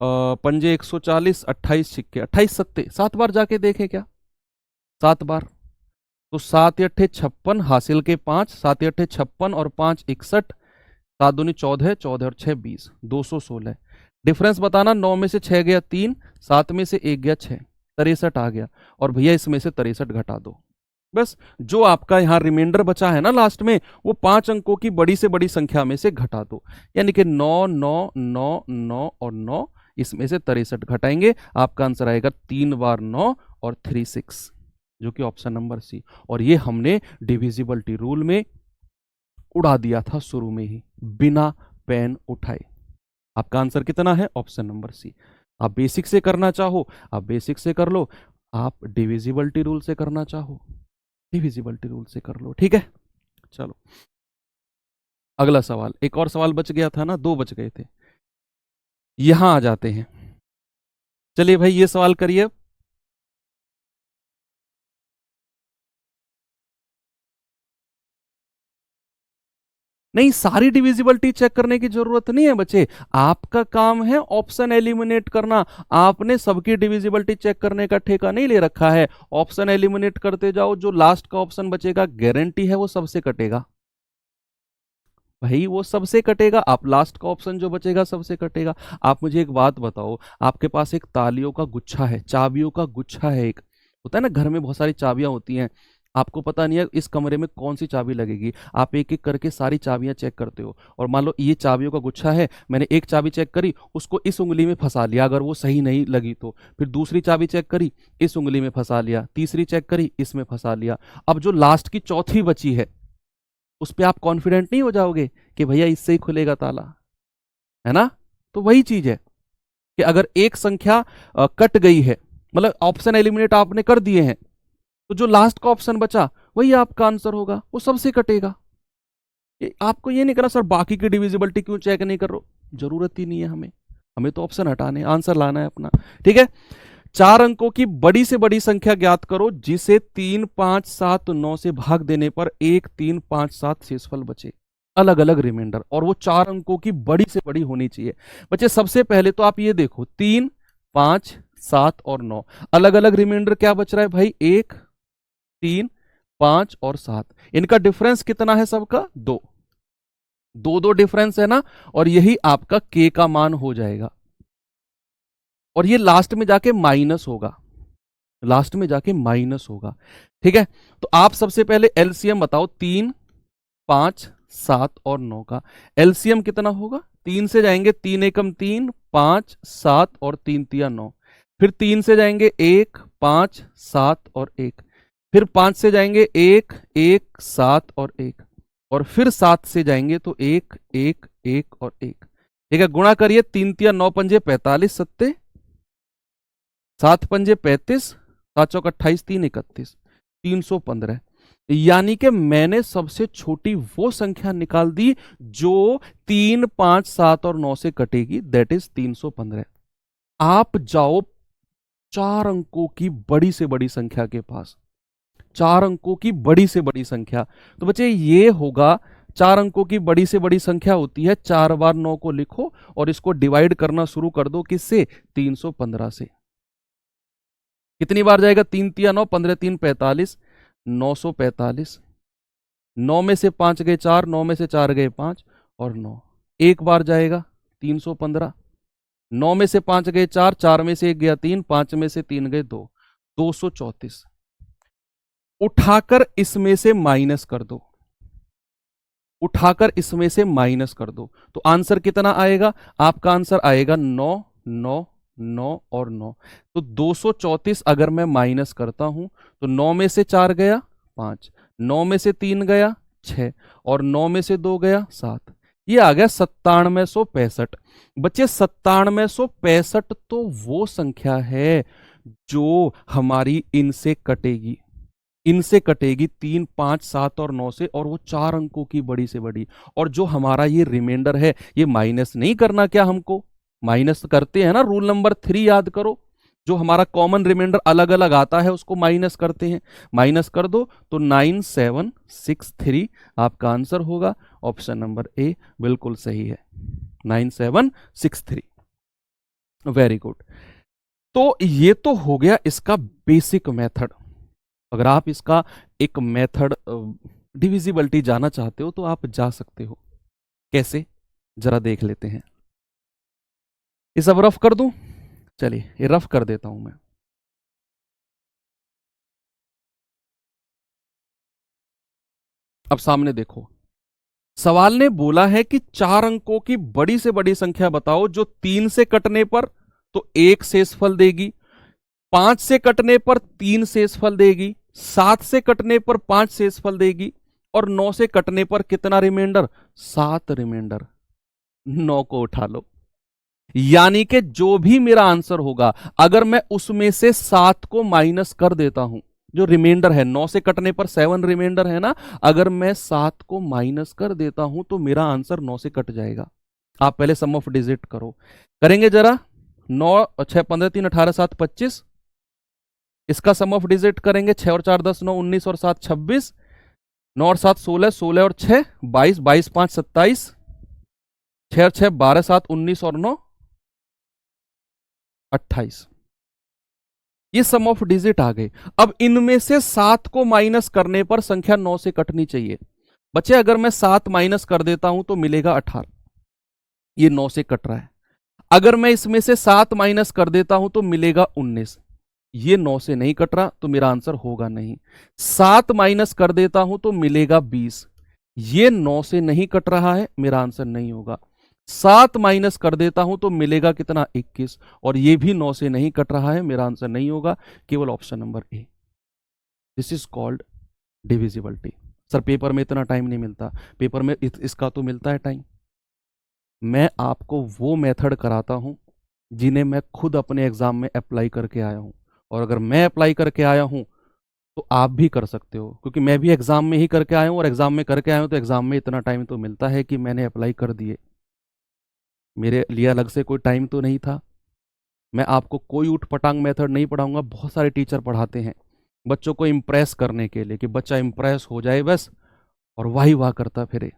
पंजे 140, 28 छिक्के 28 सत्ते, 7 बार जाके देखें क्या? 7 बार। तो 7 × 8 56, हासिल के 5, 7 × 8 56 और 5 61, 7 दूनी 14, 14 और 6 20, 216। डिफरेंस बताना, 9 में से 6 गया 3, 7 में से 1 गया 6, 63 आ गया। और भैया इसमें से 63 घटा दो। बस जो आपका यहां रिमाइंडर बचा है ना लास्ट में, वो 5 अंकों की बड़ी से बड़ी संख्या में से घटा दो। यानी कि 9 9 9 9 और 9, इसमें से 63 घटाएंगे, आपका आंसर आएगा 3 बार 9 और 36, जो कि ऑप्शन नंबर सी। और ये हमने डिविजिबिलिटी रूल में उड़ा दिया था शुरू में ही, बिना पेन उठाए। आपका आंसर कितना है? Option number C. आप बेसिक से करना चाहो आप बेसिक से कर लो, आप डिविजिबिलिटी रूल से करना चाहो डिविजिबिलिटी रूल से कर लो। ठीक है, चलो अगला सवाल। एक और सवाल बच गया था ना, 2 बच गए थे। यहां आ जाते हैं। चलिए भाई ये सवाल करिए। नहीं, सारी डिविजिबिलिटी चेक करने की जरूरत नहीं है बच्चे। आपका काम है ऑप्शन एलिमिनेट करना। आपने सबकी डिविजिबिलिटी चेक करने का ठेका नहीं ले रखा है। ऑप्शन एलिमिनेट करते जाओ, जो लास्ट का ऑप्शन बचेगा गारंटी है वो सबसे कटेगा भाई, वो सबसे कटेगा। आप लास्ट का ऑप्शन जो बचेगा सबसे कटेगा। आप मुझे एक बात बताओ, आपके पास एक तालियों का गुच्छा है, चाबियों का गुच्छा है। एक होता है ना घर में बहुत सारी चाबियां होती हैं, आपको पता नहीं है इस कमरे में कौन सी चाबी लगेगी। आप एक एक करके सारी चाबियां चेक करते हो, और मान लो ये चाबियों का गुच्छा है, मैंने एक चाबी चेक करी, उसको इस उंगली में फंसा लिया, अगर वो सही नहीं लगी तो फिर दूसरी चाबी चेक करी, इस उंगली में फंसा लिया, तीसरी चेक करी, इसमें फंसा लिया। अब जो लास्ट की चौथी बची है, उस पर आप कॉन्फिडेंट नहीं हो जाओगे कि भैया इससे ही खुलेगा ताला, है ना? तो वही चीज है कि अगर एक संख्या कट गई है, मतलब ऑप्शन एलिमिनेट आपने कर दिए हैं, तो जो लास्ट का ऑप्शन बचा वही आपका आंसर होगा, वो सबसे कटेगा। आपको ये नहीं करना सर बाकी की डिविजिबिलिटी क्यों चेक नहीं कर रहे हो, जरूरत ही नहीं है हमें। हमें तो ऑप्शन हटाने, आंसर लाना है अपना। ठीक है, 4 अंकों की बड़ी से बड़ी संख्या ज्ञात करो जिसे 3 5 7 9 से भाग देने पर 1 3 5 7 शेषफल बचे, अलग अलग रिमाइंडर, और वो 4 अंकों की बड़ी से बड़ी होनी चाहिए। बच्चे सबसे पहले तो आप ये देखो, 3 5 7 और 9, अलग अलग रिमाइंडर क्या बच रहा है भाई? 1 3 5 और 7। इनका डिफरेंस कितना है सबका? 2 2 2 डिफरेंस है ना, और यही आपका के का मान हो जाएगा। और ये लास्ट में जाके माइनस होगा, लास्ट में जाके माइनस होगा। ठीक है, तो आप सबसे पहले एलसीएम बताओ, 3 5 7 और 9 का एलसीएम कितना होगा? 3 से जाएंगे 3 एकम 3, 5 7 और 3 तिया 9। फिर 3 से जाएंगे 1 5 7 और 1। फिर 5 से जाएंगे 1 1 7 और 1। और फिर 7 से जाएंगे तो 1 1 1 और 1। ठीक है, गुणा करिए, 3 तिया 9 पंजे 45 सत्ते, 7 पंजे 35, 7 चौक 28, 3 31, 315। यानी कि मैंने सबसे छोटी वो संख्या निकाल दी जो 3 5 7 और 9 से कटेगी, दैट इज 315। आप जाओ 4 अंकों की बड़ी से बड़ी संख्या के पास, 4 अंकों की बड़ी से बड़ी संख्या। तो बच्चे ये होगा, 4 अंकों की बड़ी से बड़ी संख्या होती है 4 बार 9 को लिखो और इसको डिवाइड करना शुरू कर दो, किससे? 315 से। कितनी बार जाएगा? 3 तिया 9, 15 3 45, 945। 9 में से 5 गए 4, 9 में से 4 गए 5 और 9। एक बार जाएगा 315। 9 में से 5 गए 4, 4 में से 1 गया 3, 5 में से 3 गए 2, 234। उठाकर इसमें से माइनस कर दो, उठाकर इसमें से माइनस कर दो, तो आंसर कितना आएगा? आपका आंसर आएगा 9, 9, 9 और 9। तो 234 अगर मैं माइनस करता हूं तो 9 में से 4 गया 5, 9 में से 3 गया 6 और 9 में से 2 गया 7। ये आ गया 9765। बच्चे 9765 तो वो संख्या है जो हमारी इनसे कटेगी, इनसे कटेगी 3, 5, 7 और 9 से, और वो 4 अंकों की बड़ी से बड़ी। और जो हमारा ये रिमाइंडर है ये माइनस नहीं करना क्या? हमको माइनस करते हैं ना, रूल नंबर 3 याद करो। जो हमारा कॉमन रिमाइंडर अलग अलग आता है उसको माइनस करते हैं। माइनस कर दो तो 9763 आपका आंसर होगा। ऑप्शन नंबर ए बिल्कुल सही है, 9763। Very good. तो ये तो हो गया इसका बेसिक मेथड। अगर आप इसका एक मेथड डिविजिबिलिटी जाना चाहते हो तो आप जा सकते हो। कैसे, जरा देख लेते हैं। ये सब रफ कर दूं? चलिए ये रफ कर देता हूं मैं। अब सामने देखो, सवाल ने बोला है कि 4 अंकों की बड़ी से बड़ी संख्या बताओ जो 3 से कटने पर तो 1 शेषफल देगी, 5 से कटने पर 3 शेषफल देगी, 7 से कटने पर 5 शेषफल देगी और 9 से कटने पर कितना रिमाइंडर? 7 रिमाइंडर। 9 को उठा लो, यानी कि जो भी मेरा आंसर होगा अगर मैं उसमें से 7 को माइनस कर देता हूं, जो रिमाइंडर है 9 से कटने पर 7 रिमाइंडर है ना, अगर मैं 7 को माइनस कर देता हूं तो मेरा आंसर 9 से कट जाएगा। आप पहले सम ऑफ डिजिट करो, करेंगे जरा। 9 6 15 3 18 7 25, इसका सम ऑफ डिजिट करेंगे। 6 और 4 10, 9 19 और 7 26, 9 और 7 16, 16 और 6 22, 22 5 27, 6 और 6 12, 7 19 और 9 28। ये सम ऑफ डिजिट आ गए। अब इनमें से 7 को माइनस करने पर संख्या 9 से कटनी चाहिए। बच्चे अगर मैं 7 माइनस कर देता हूं तो मिलेगा 18, ये 9 से कट रहा है। अगर मैं इसमें से 7 माइनस कर देता हूं तो मिलेगा 19, ये 9 से नहीं कट रहा तो मेरा आंसर होगा नहीं। 7 माइनस कर देता हूं तो मिलेगा 20, ये 9 से नहीं कट रहा है, मेरा आंसर नहीं होगा। 7 माइनस कर देता हूं तो मिलेगा कितना? 21, और ये भी 9 से नहीं कट रहा है, मेरा आंसर नहीं होगा। केवल option number A. This is called divisibility. Sir paper में इतना टाइम नहीं मिलता, पेपर में इसका तो मिलता है टाइम। मैं आपको वो मेथड कराता हूं जिन्हें मैं खुद अपने एग्जाम में अप्लाई करके आया हूं, और अगर मैं अप्लाई करके आया हूं तो आप भी कर सकते हो, क्योंकि मैं भी एग्जाम में ही करके आया हूं, और एग्जाम में करके आया हूं तो एग्जाम में इतना टाइम तो मिलता है कि मैंने अप्लाई कर दिए। मेरे लिए अलग से कोई टाइम तो नहीं था। मैं आपको कोई ऊट पटांग मेथड नहीं पढ़ाऊंगा, बहुत सारे टीचर पढ़ाते हैं बच्चों को इम्प्रेस करने के लिए, कि बच्चा इम्प्रेस हो जाए बस और वाही वाह करता फिरे।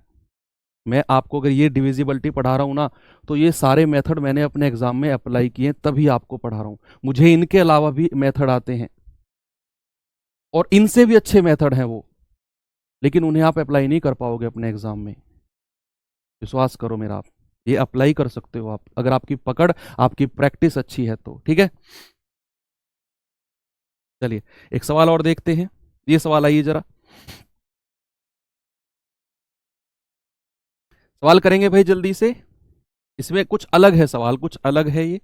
मैं आपको अगर ये डिविजिबिलिटी पढ़ा रहा हूँ ना, तो ये सारे मेथड मैंने अपने एग्जाम में अप्लाई किए तभी आपको पढ़ा रहा हूँ। मुझे इनके अलावा भी मेथड आते हैं और इनसे भी अच्छे मेथड हैं वो, लेकिन उन्हें आप अप्लाई नहीं कर पाओगे अपने एग्जाम में। विश्वास करो मेरा, आप ये अप्लाई कर सकते हो आप, अगर आपकी पकड़, आपकी प्रैक्टिस अच्छी है तो। ठीक है, चलिए एक सवाल और देखते हैं। ये सवाल आइए जरा, सवाल करेंगे भाई जल्दी से। इसमें कुछ अलग है सवाल, कुछ अलग है ये।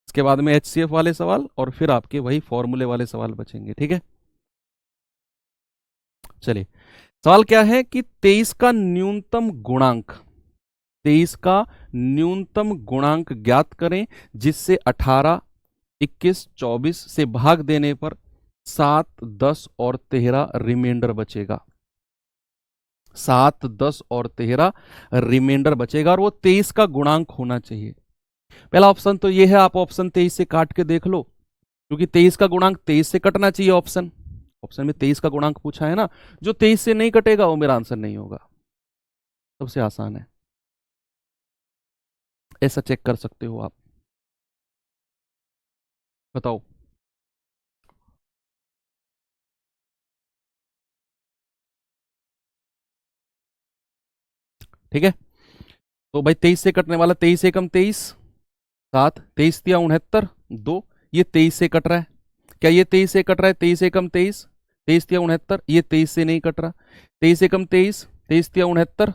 इसके बाद में HCF वाले सवाल और फिर आपके वही फॉर्मूले वाले सवाल बचेंगे। ठीक है, चलिए सवाल क्या है कि 23 का न्यूनतम गुणांक, 23 का न्यूनतम गुणांक ज्ञात करें जिससे 18, 21, 24 से भाग देने पर 7, 10 और 13 रिमाइंडर बचेगा। 7, 10 और 13 रिमाइंडर बचेगा, और वो 23 का गुणांक होना चाहिए। पहला ऑप्शन तो ये है, आप ऑप्शन 23 से काट के देख लो, क्योंकि 23 का गुणांक 23 से कटना चाहिए। ऑप्शन ऑप्शन में 23 का गुणांक पूछा है ना, जो 23 से नहीं कटेगा वो मेरा आंसर नहीं होगा। सबसे आसान है। ऐसा चेक कर सकते हो आप, बताओ। ठीक है, तो भाई 23 से कटने वाला, 23 एकम 23, 7, 23 तिया 69, 2, ये 23 से कट रहा है। क्या ये 23 से कट रहा है? 23 एकम 23, 23 तिया 69, ये 23 से नहीं कट रहा। 23 एकम 23, 23 तिया 69,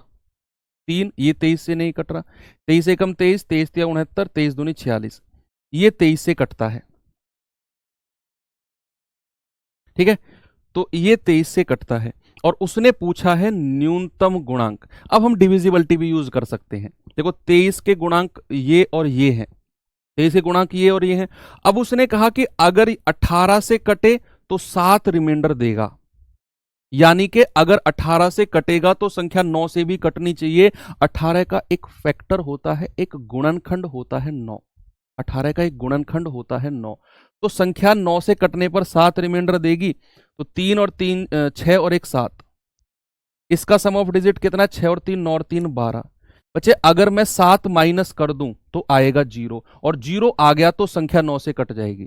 3, ये 23 से नहीं कट रहा। 23 एकम 23, 23 तिया 69, 23 दूनी 46, ये 23 से कटता है। ठीक है, तो ये 23 से कटता है और उसने पूछा है न्यूनतम गुणांक। अब हम डिविजिबिलिटी भी यूज कर सकते हैं। देखो 23 के गुणांक ये और ये हैं, 23 के गुणांक ये और ये हैं। अब उसने कहा कि अगर 18 से कटे तो 7 रिमाइंडर देगा, यानी कि अगर 18 से कटेगा तो संख्या 9 से भी कटनी चाहिए। 18 का एक फैक्टर होता है, एक गुणनखंड होता है 9। 18 का एक गुणनखंड होता है 9, तो संख्या 9 से कटने पर 7 रिमाइंडर देगी। तो 3 और 3 6 और 1 7, इसका सम ऑफ डिजिट कितना? 6 और 3 9 और 3 12। बच्चे अगर मैं 7 माइनस कर दूं तो आएगा 0, और 0 आ गया तो संख्या 9 से कट जाएगी।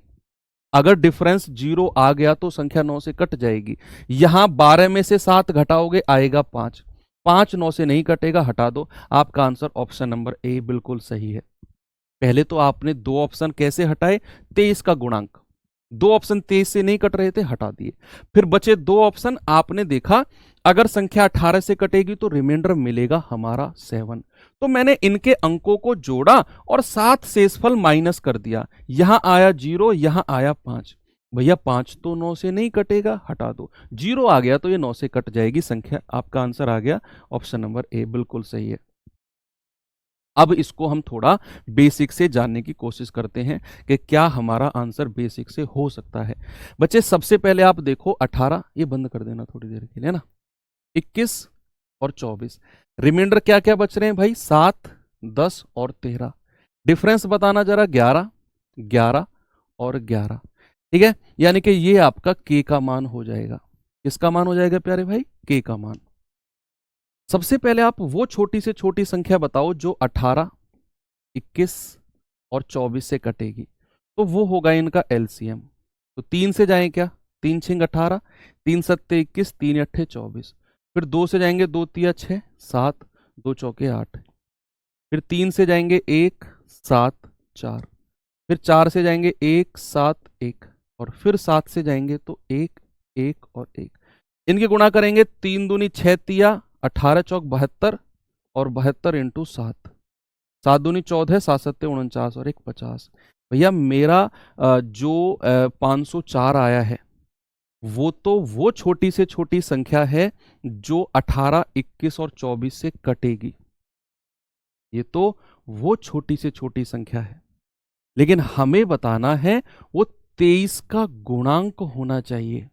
अगर डिफरेंस 0 आ गया तो संख्या 9 से कट जाएगी। यहां 12 में से 7 घटाओगे आएगा 5, 5 9 से नहीं कटेगा, हटा दो। आपका आंसर ऑप्शन नंबर ए बिल्कुल सही है। पहले तो आपने दो ऑप्शन कैसे हटाए? 23 का गुणांक, दो ऑप्शन 23 से नहीं कट रहे थे, हटा दिए। फिर बचे दो ऑप्शन, आपने देखा अगर संख्या 18 से कटेगी तो रिमाइंडर मिलेगा हमारा 7, तो मैंने इनके अंकों को जोड़ा और 7 शेषफल माइनस कर दिया। यहां आया 0, यहां आया 5। भैया 5 तो 9 से नहीं कटेगा, हटा दो। 0 आ गया तो ये 9 से कट जाएगी संख्या। आपका आंसर आ गया ऑप्शन नंबर ए बिल्कुल सही है। अब इसको हम थोड़ा बेसिक से जानने की कोशिश करते हैं कि क्या हमारा आंसर बेसिक से हो सकता है। बच्चे सबसे पहले आप देखो 18, ये बंद कर देना थोड़ी देर के लिए ना, 21 और 24, रिमाइंडर क्या क्या बच रहे हैं भाई? 7 10 और 13। डिफरेंस बताना जरा, 11 11 और 11। ठीक है, यानी कि ये आपका के का मान हो जाएगा। किसका मान हो जाएगा प्यारे भाई? के का मान। सबसे पहले आप वो छोटी से छोटी संख्या बताओ जो 18 21 और 24 से कटेगी, तो वो होगा इनका एलसीएम। तो 3 से जाएं क्या? 3 छिंग 18, 3 सत्ते 21, 3 अट्ठे 24। फिर 2 से जाएंगे, 2 तिया 6 7, 2 चौके 8। फिर 3 से जाएंगे 1 7 4। फिर 4 से जाएंगे 1 7 1, और फिर 7 से जाएंगे तो 1 1 और 1। इनके गुणा करेंगे, 3 दूनी 6 तिया 18 चौक 72, और 72 इंटू 7, 7 दूनी 14, 7 सत्ते 49 और 1 50। भैया मेरा जो 504 आया है वो तो वो छोटी से छोटी संख्या है जो 18 21 और 24 से कटेगी। ये तो वो छोटी से छोटी संख्या है, लेकिन हमें बताना है वो 23 का गुणांक होना चाहिए।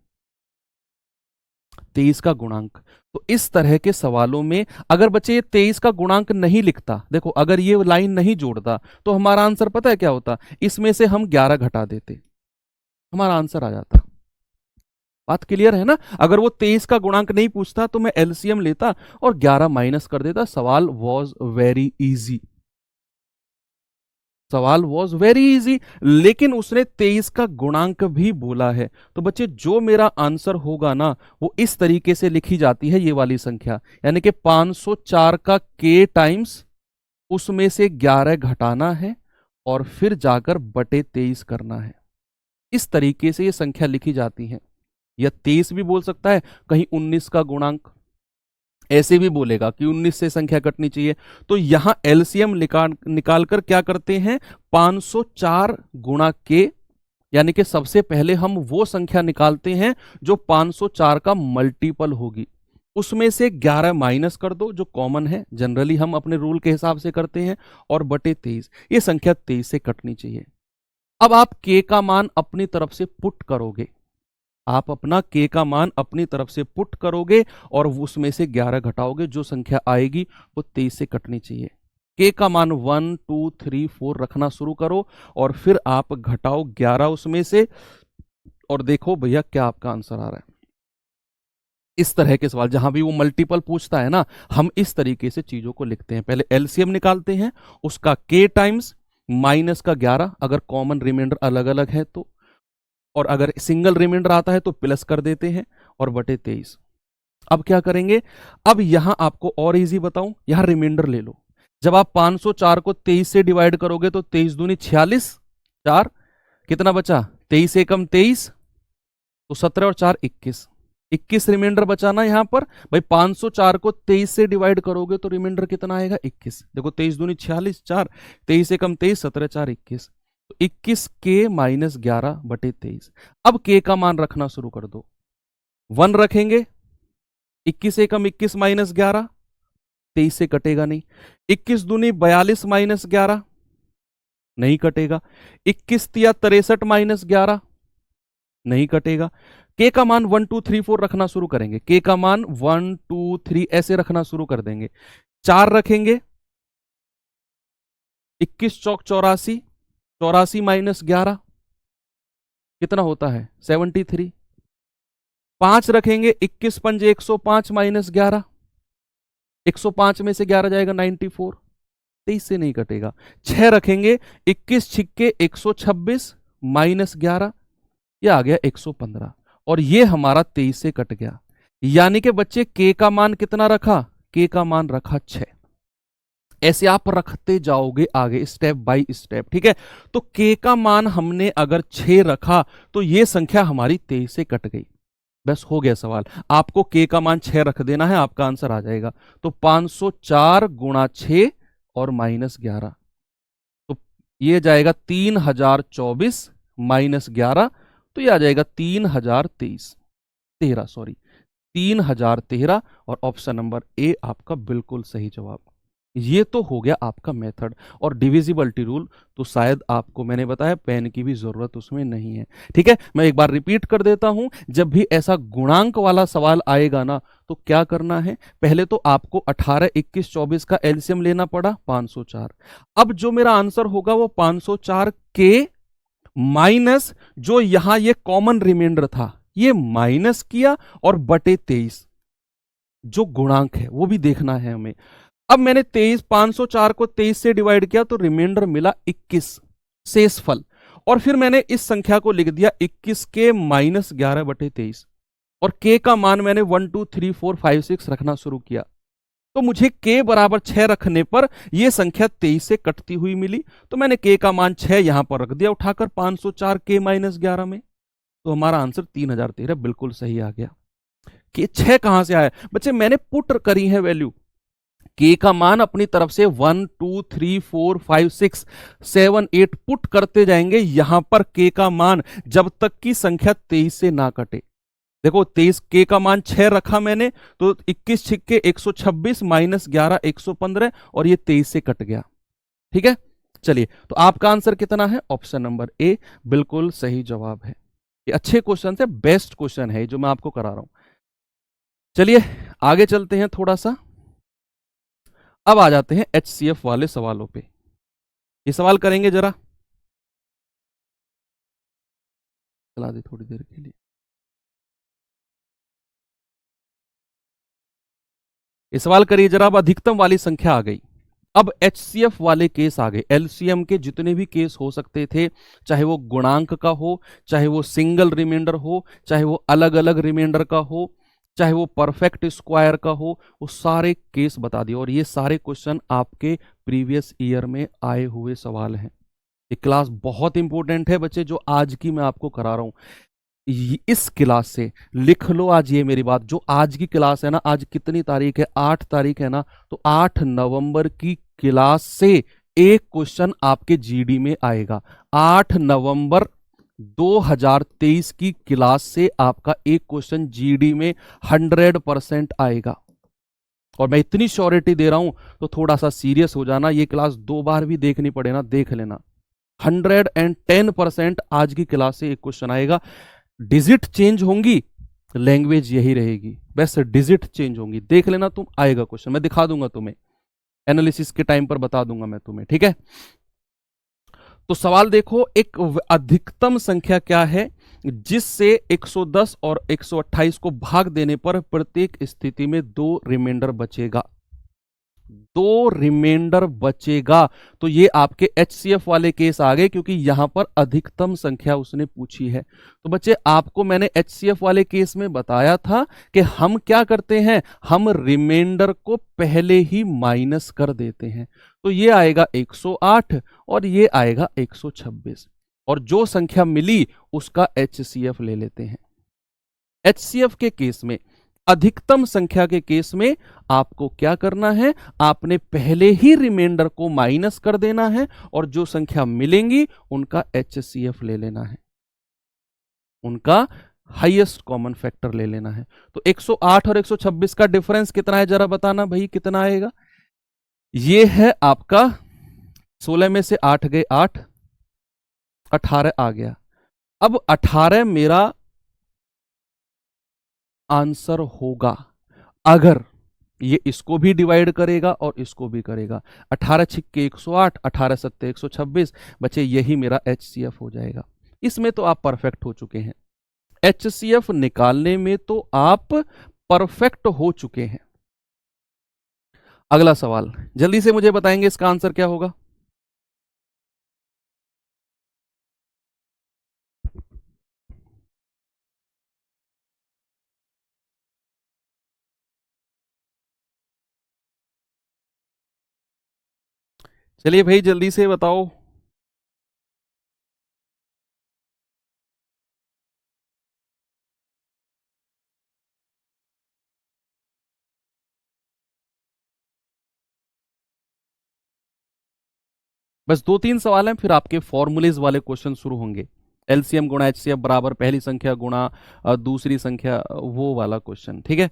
23 का गुणांक। तो इस तरह के सवालों में अगर बच्चे ये 23 का गुणांक नहीं लिखता, देखो अगर ये लाइन नहीं जोड़ता, तो हमारा आंसर पता है क्या होता? इसमें से हम 11 घटा देते, हमारा आंसर आ जाता। बात क्लियर है ना? अगर वो 23 का गुणांक नहीं पूछता तो मैं एलसीएम लेता और 11 माइनस कर देता। सवाल वॉज वेरी इजी, सवाल वॉज वेरी इजी, लेकिन उसने 23 का गुणांक भी बोला है। तो बच्चे जो मेरा आंसर होगा ना, वो इस तरीके से लिखी जाती है ये वाली संख्या, यानी कि 504 का के टाइम्स उसमें से 11 घटाना है और फिर जाकर बटे 23 करना है। इस तरीके से ये संख्या लिखी जाती है। या 23 भी बोल सकता है, कहीं 19 का गुणांक ऐसे भी बोलेगा कि 19 से संख्या कटनी चाहिए। तो यहां एलसीएम निकाल कर क्या करते हैं? 504 गुणा के, यानी कि सबसे पहले हम वो संख्या निकालते हैं जो 504 का मल्टीपल होगी, उसमें से 11 माइनस कर दो जो कॉमन है, जनरली हम अपने रूल के हिसाब से करते हैं, और बटे 23। ये संख्या 23 से कटनी चाहिए। अब आप के का मान अपनी तरफ से पुट करोगे, आप अपना के का मान अपनी तरफ से पुट करोगे और उसमें से 11 घटाओगे, जो संख्या आएगी वो 23 से कटनी चाहिए। के का मान 1 2 3 4 रखना शुरू करो और फिर आप घटाओ 11 उसमें से, और देखो भैया क्या आपका आंसर आ रहा है। इस तरह के सवाल जहां भी वो मल्टीपल पूछता है ना, हम इस तरीके से चीजों को लिखते हैं। पहले एलसीएम निकालते हैं, उसका के टाइम्स माइनस का 11, अगर कॉमन रिमाइंडर अलग अलग है तो, और अगर सिंगल रिमाइंडर आता है तो प्लस कर देते हैं, और बटे 23। अब क्या करेंगे, अब यहां आपको और इजी बताऊं, यहां रिमाइंडर ले लो। जब आप 504 को 23 से डिवाइड करोगे तो 23 दूनी 46, 4 कितना बचा, 23 एकम 23, तो 17 और 4 21, 21 रिमाइंडर बचाना यहां पर भाई। 504 को 23 से डिवाइड करोगे तो रिमाइंडर कितना आएगा, 21। देखो 23 दूनी 46, 4 23 एकम 23, 17 4 21, तो 21 के माइनस 11 बटे 23। अब के का मान रखना शुरू कर दो, 1 रखेंगे, 21 एकम 21 माइनस 11, 23 से कटेगा नहीं। 21 दूनी 42 माइनस 11, नहीं कटेगा। 21 तिया 63 माइनस 11, नहीं कटेगा। के का मान 1 2 3 4 रखना शुरू करेंगे, के का मान 1 2 3 ऐसे रखना शुरू कर देंगे। 4 रखेंगे, 21 चौक 84, 84 माइनस 11 कितना होता है, 73। 5 रखेंगे, 21 पंजे 105 माइनस 11, 105 में से 11 जाएगा 94, 23 से नहीं कटेगा। 6 रखेंगे, 21 छिक्के 126 माइनस 11, यह आ गया 115, और ये हमारा 23 से कट गया। यानी कि बच्चे के का मान कितना रखा, के का मान रखा 6। ऐसे आप रखते जाओगे आगे स्टेप बाय स्टेप, ठीक है। तो के का मान हमने अगर 6 रखा तो ये संख्या हमारी 23 से कट गई, बस हो गया सवाल। आपको के का मान 6 रख देना है, आपका आंसर आ जाएगा। तो 504 गुणा 6 और माइनस 11, तो ये जाएगा 3024 माइनस 11, तो ये आ जाएगा 3013, सॉरी 3013, और ऑप्शन नंबर ए आपका बिल्कुल सही जवाब। ये तो हो गया आपका मेथड। और डिविजिबिलिटी रूल तो शायद आपको मैंने बताया पेन की भी जरूरत उसमें नहीं है, ठीक है। मैं एक बार रिपीट कर देता हूं, जब भी ऐसा गुणांक वाला सवाल आएगा ना तो क्या करना है, पहले तो आपको 18 21 24 का एलसीएम लेना पड़ा 504। अब जो मेरा आंसर होगा वो 504 के माइनस जो यहां ये कॉमन रिमाइंडर था ये माइनस किया, और बटे 23 जो गुणांक है वो भी देखना है हमें। अब मैंने 504 को 23 से डिवाइड किया तो रिमाइंडर मिला 21 शेषफल, और फिर मैंने इस संख्या को लिख दिया 21 के माइनस 11 बटे 23, और के का मान मैंने 1 2 3 4 5 6 रखना शुरू किया। तो मुझे के बराबर 6 रखने पर यह संख्या 23 से कटती हुई मिली, तो मैंने के का मान 6 यहां पर रख दिया उठाकर 504 के माइनस 11 में, तो हमारा आंसर 3013 बिल्कुल सही आ गया। के 6 कहां से आया बच्चे, मैंने पुट करी है वैल्यू, के का मान अपनी तरफ से 1 2 3 4 5 6 7 8 पुट करते जाएंगे यहां पर के का मान जब तक की संख्या 23 से ना कटे। देखो 23 के का मान 6 रखा मैंने, तो 21 छिक्के 126 माइनस 11 115, और ये 23 से कट गया, ठीक है। चलिए तो आपका आंसर कितना है, ऑप्शन नंबर ए बिल्कुल सही जवाब है। ये अच्छे क्वेश्चन है, बेस्ट क्वेश्चन है जो मैं आपको करा रहा हूं। चलिए आगे चलते हैं थोड़ा सा, अब आ जाते हैं एचसीएफ वाले सवालों पे। ये सवाल करेंगे जरा, चला दे थोड़ी देर के लिए। ये सवाल करिए जरा, अब अधिकतम वाली संख्या आ गई, अब एचसीएफ वाले केस आ गए। एलसीएम के जितने भी केस हो सकते थे, चाहे वो गुणांक का हो, चाहे वो सिंगल रिमाइंडर हो, चाहे वो अलग अलग रिमाइंडर का हो, चाहे वो परफेक्ट स्क्वायर का हो, वो सारे केस बता दिए। और ये सारे क्वेश्चन आपके प्रीवियस ईयर में आए हुए सवाल हैं। ये क्लास बहुत इंपॉर्टेंट है बच्चे, जो आज की मैं आपको करा रहा हूं। इस क्लास से लिख लो आज ये मेरी बात, जो आज की क्लास है ना, आज कितनी तारीख है, 8 तारीख है ना, तो 8 नवंबर की क्लास से एक क्वेश्चन आपके जीडी में आएगा। 8 नवंबर 2023 की क्लास से आपका एक क्वेश्चन जीडी में 100% आएगा। और मैं इतनी श्योरिटी दे रहा हूं तो थोड़ा सा सीरियस हो जाना, ये क्लास 2 बार भी देखनी पड़े ना, देख लेना। 110% आज की क्लास से एक क्वेश्चन आएगा। डिजिट चेंज होंगी, लैंग्वेज यही रहेगी, बस डिजिट चेंज होंगी, देख लेना तुम, आएगा क्वेश्चन, मैं दिखा दूंगा तुम्हें, एनालिसिस के टाइम पर बता दूंगा मैं तुम्हें, ठीक है। तो सवाल देखो, एक अधिकतम संख्या क्या है, जिससे 110 और 128 को भाग देने पर प्रत्येक स्थिति में दो रिमाइंडर बचेगा, दो रिमाइंडर बचेगा। तो ये आपके एचसीएफ वाले केस आ गए, क्योंकि यहां पर अधिकतम संख्या उसने पूछी है। तो बच्चे आपको मैंने एचसीएफ वाले केस में बताया था कि हम क्या करते हैं, हम रिमाइंडर को पहले ही माइनस कर देते हैं। तो ये आएगा 108 और ये आएगा 126, और जो संख्या मिली उसका एचसीएफ ले लेते हैं। एचसीएफ के केस में, अधिकतम संख्या के केस में आपको क्या करना है, आपने पहले ही रिमाइंडर को माइनस कर देना है और जो संख्या मिलेंगी उनका एचसीएफ ले लेना है, उनका हाईएस्ट कॉमन फैक्टर ले लेना है। तो 108 और 126 का डिफरेंस कितना है, जरा बताना भाई कितना आएगा। ये है आपका 16 में से 8 गए 8, 18 आ गया। अब 18 मेरा आंसर होगा अगर ये इसको भी डिवाइड करेगा और इसको भी करेगा। 18 छिक्के 108, 18 सत्ते 126, बच्चे यही मेरा एचसीएफ हो जाएगा। इसमें तो आप परफेक्ट हो चुके हैं, एचसीएफ निकालने में तो आप परफेक्ट हो चुके हैं। अगला सवाल जल्दी से मुझे बताएंगे, इसका आंसर क्या होगा। चलिए भाई जल्दी से बताओ। बस दो तीन सवाल हैं, फिर आपके फॉर्मूलेज वाले क्वेश्चन शुरू होंगे। एलसीएम गुणा एचसीएफ बराबर पहली संख्या गुणा दूसरी संख्या, वो वाला क्वेश्चन, ठीक है।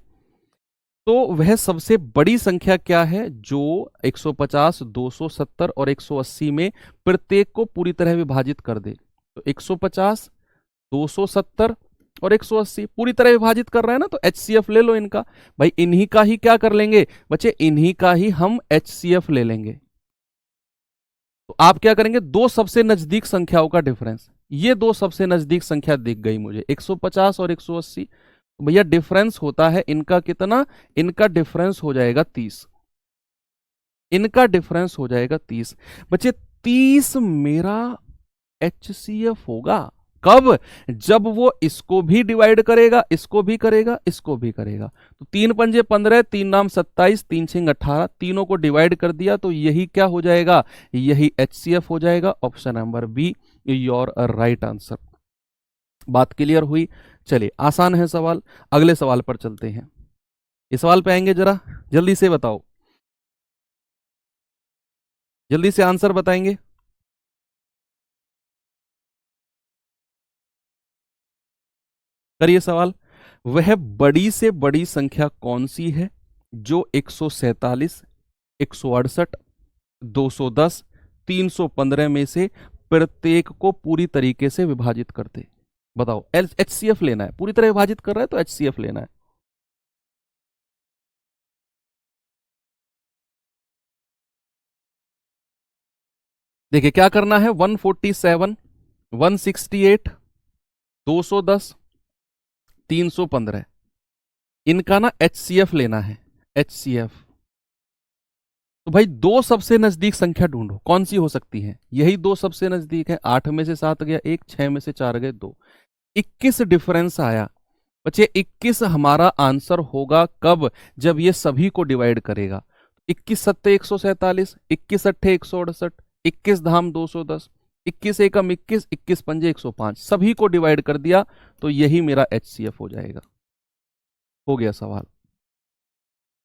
तो वह सबसे बड़ी संख्या क्या है जो 150, 270 और 180 में प्रत्येक को पूरी तरह विभाजित कर दे। तो 150, 270 और 180 पूरी तरह विभाजित कर रहे हैं ना, तो एचसीएफ ले लो इनका। भाई इन्हीं का ही क्या कर लेंगे बच्चे, इन्हीं का ही हम एचसीएफ ले लेंगे। तो आप क्या करेंगे, दो सबसे नजदीक संख्याओं का डिफरेंस, ये दो सबसे नजदीक संख्या दिख गई मुझे 150 और 180, तो भैया डिफरेंस होता है इनका कितना, इनका डिफरेंस हो जाएगा 30, इनका डिफरेंस हो जाएगा 30। बच्चे 30 मेरा एचसीएफ होगा कब, जब वो इसको भी डिवाइड करेगा, इसको भी करेगा, इसको भी करेगा। तो 3 पंजे 15, 3 नाम 27, 3 6 18, तीनों को डिवाइड कर दिया तो यही क्या हो जाएगा, यही एचसीएफ हो जाएगा। Option number be your right answer. बात क्लियर हुई। चलिए आसान है सवाल, अगले सवाल पर चलते हैं। इस सवाल पे आएंगे, जरा जल्दी से बताओ, जल्दी से आंसर बताएंगे। करिए सवाल। वह बड़ी से बड़ी संख्या कौन सी है जो 147, 168, 210, 315 में से प्रत्येक को पूरी तरीके से विभाजित करते। बताओ, एचसीएफ लेना है, पूरी तरह विभाजित कर रहा है तो एचसीएफ लेना है। देखिए क्या करना है, 147, 168, 210, 315, इनका ना एचसीएफ लेना है, एचसीएफ। तो भाई दो सबसे नजदीक संख्या ढूंढो, कौन सी हो सकती है, यही दो सबसे नजदीक है। 8 में से 7 गया 1, 6 में से 4 गए 2, 21 डिफरेंस आया। बच्चे 21 हमारा आंसर होगा कब, जब ये सभी को डिवाइड करेगा। 21 सत्ते 147, 21 अट्ठे 168, 21 धाम 210, 21 एकम 21, 21 पंजे 105, सभी को डिवाइड कर दिया तो यही मेरा एचसीएफ हो जाएगा। हो गया सवाल।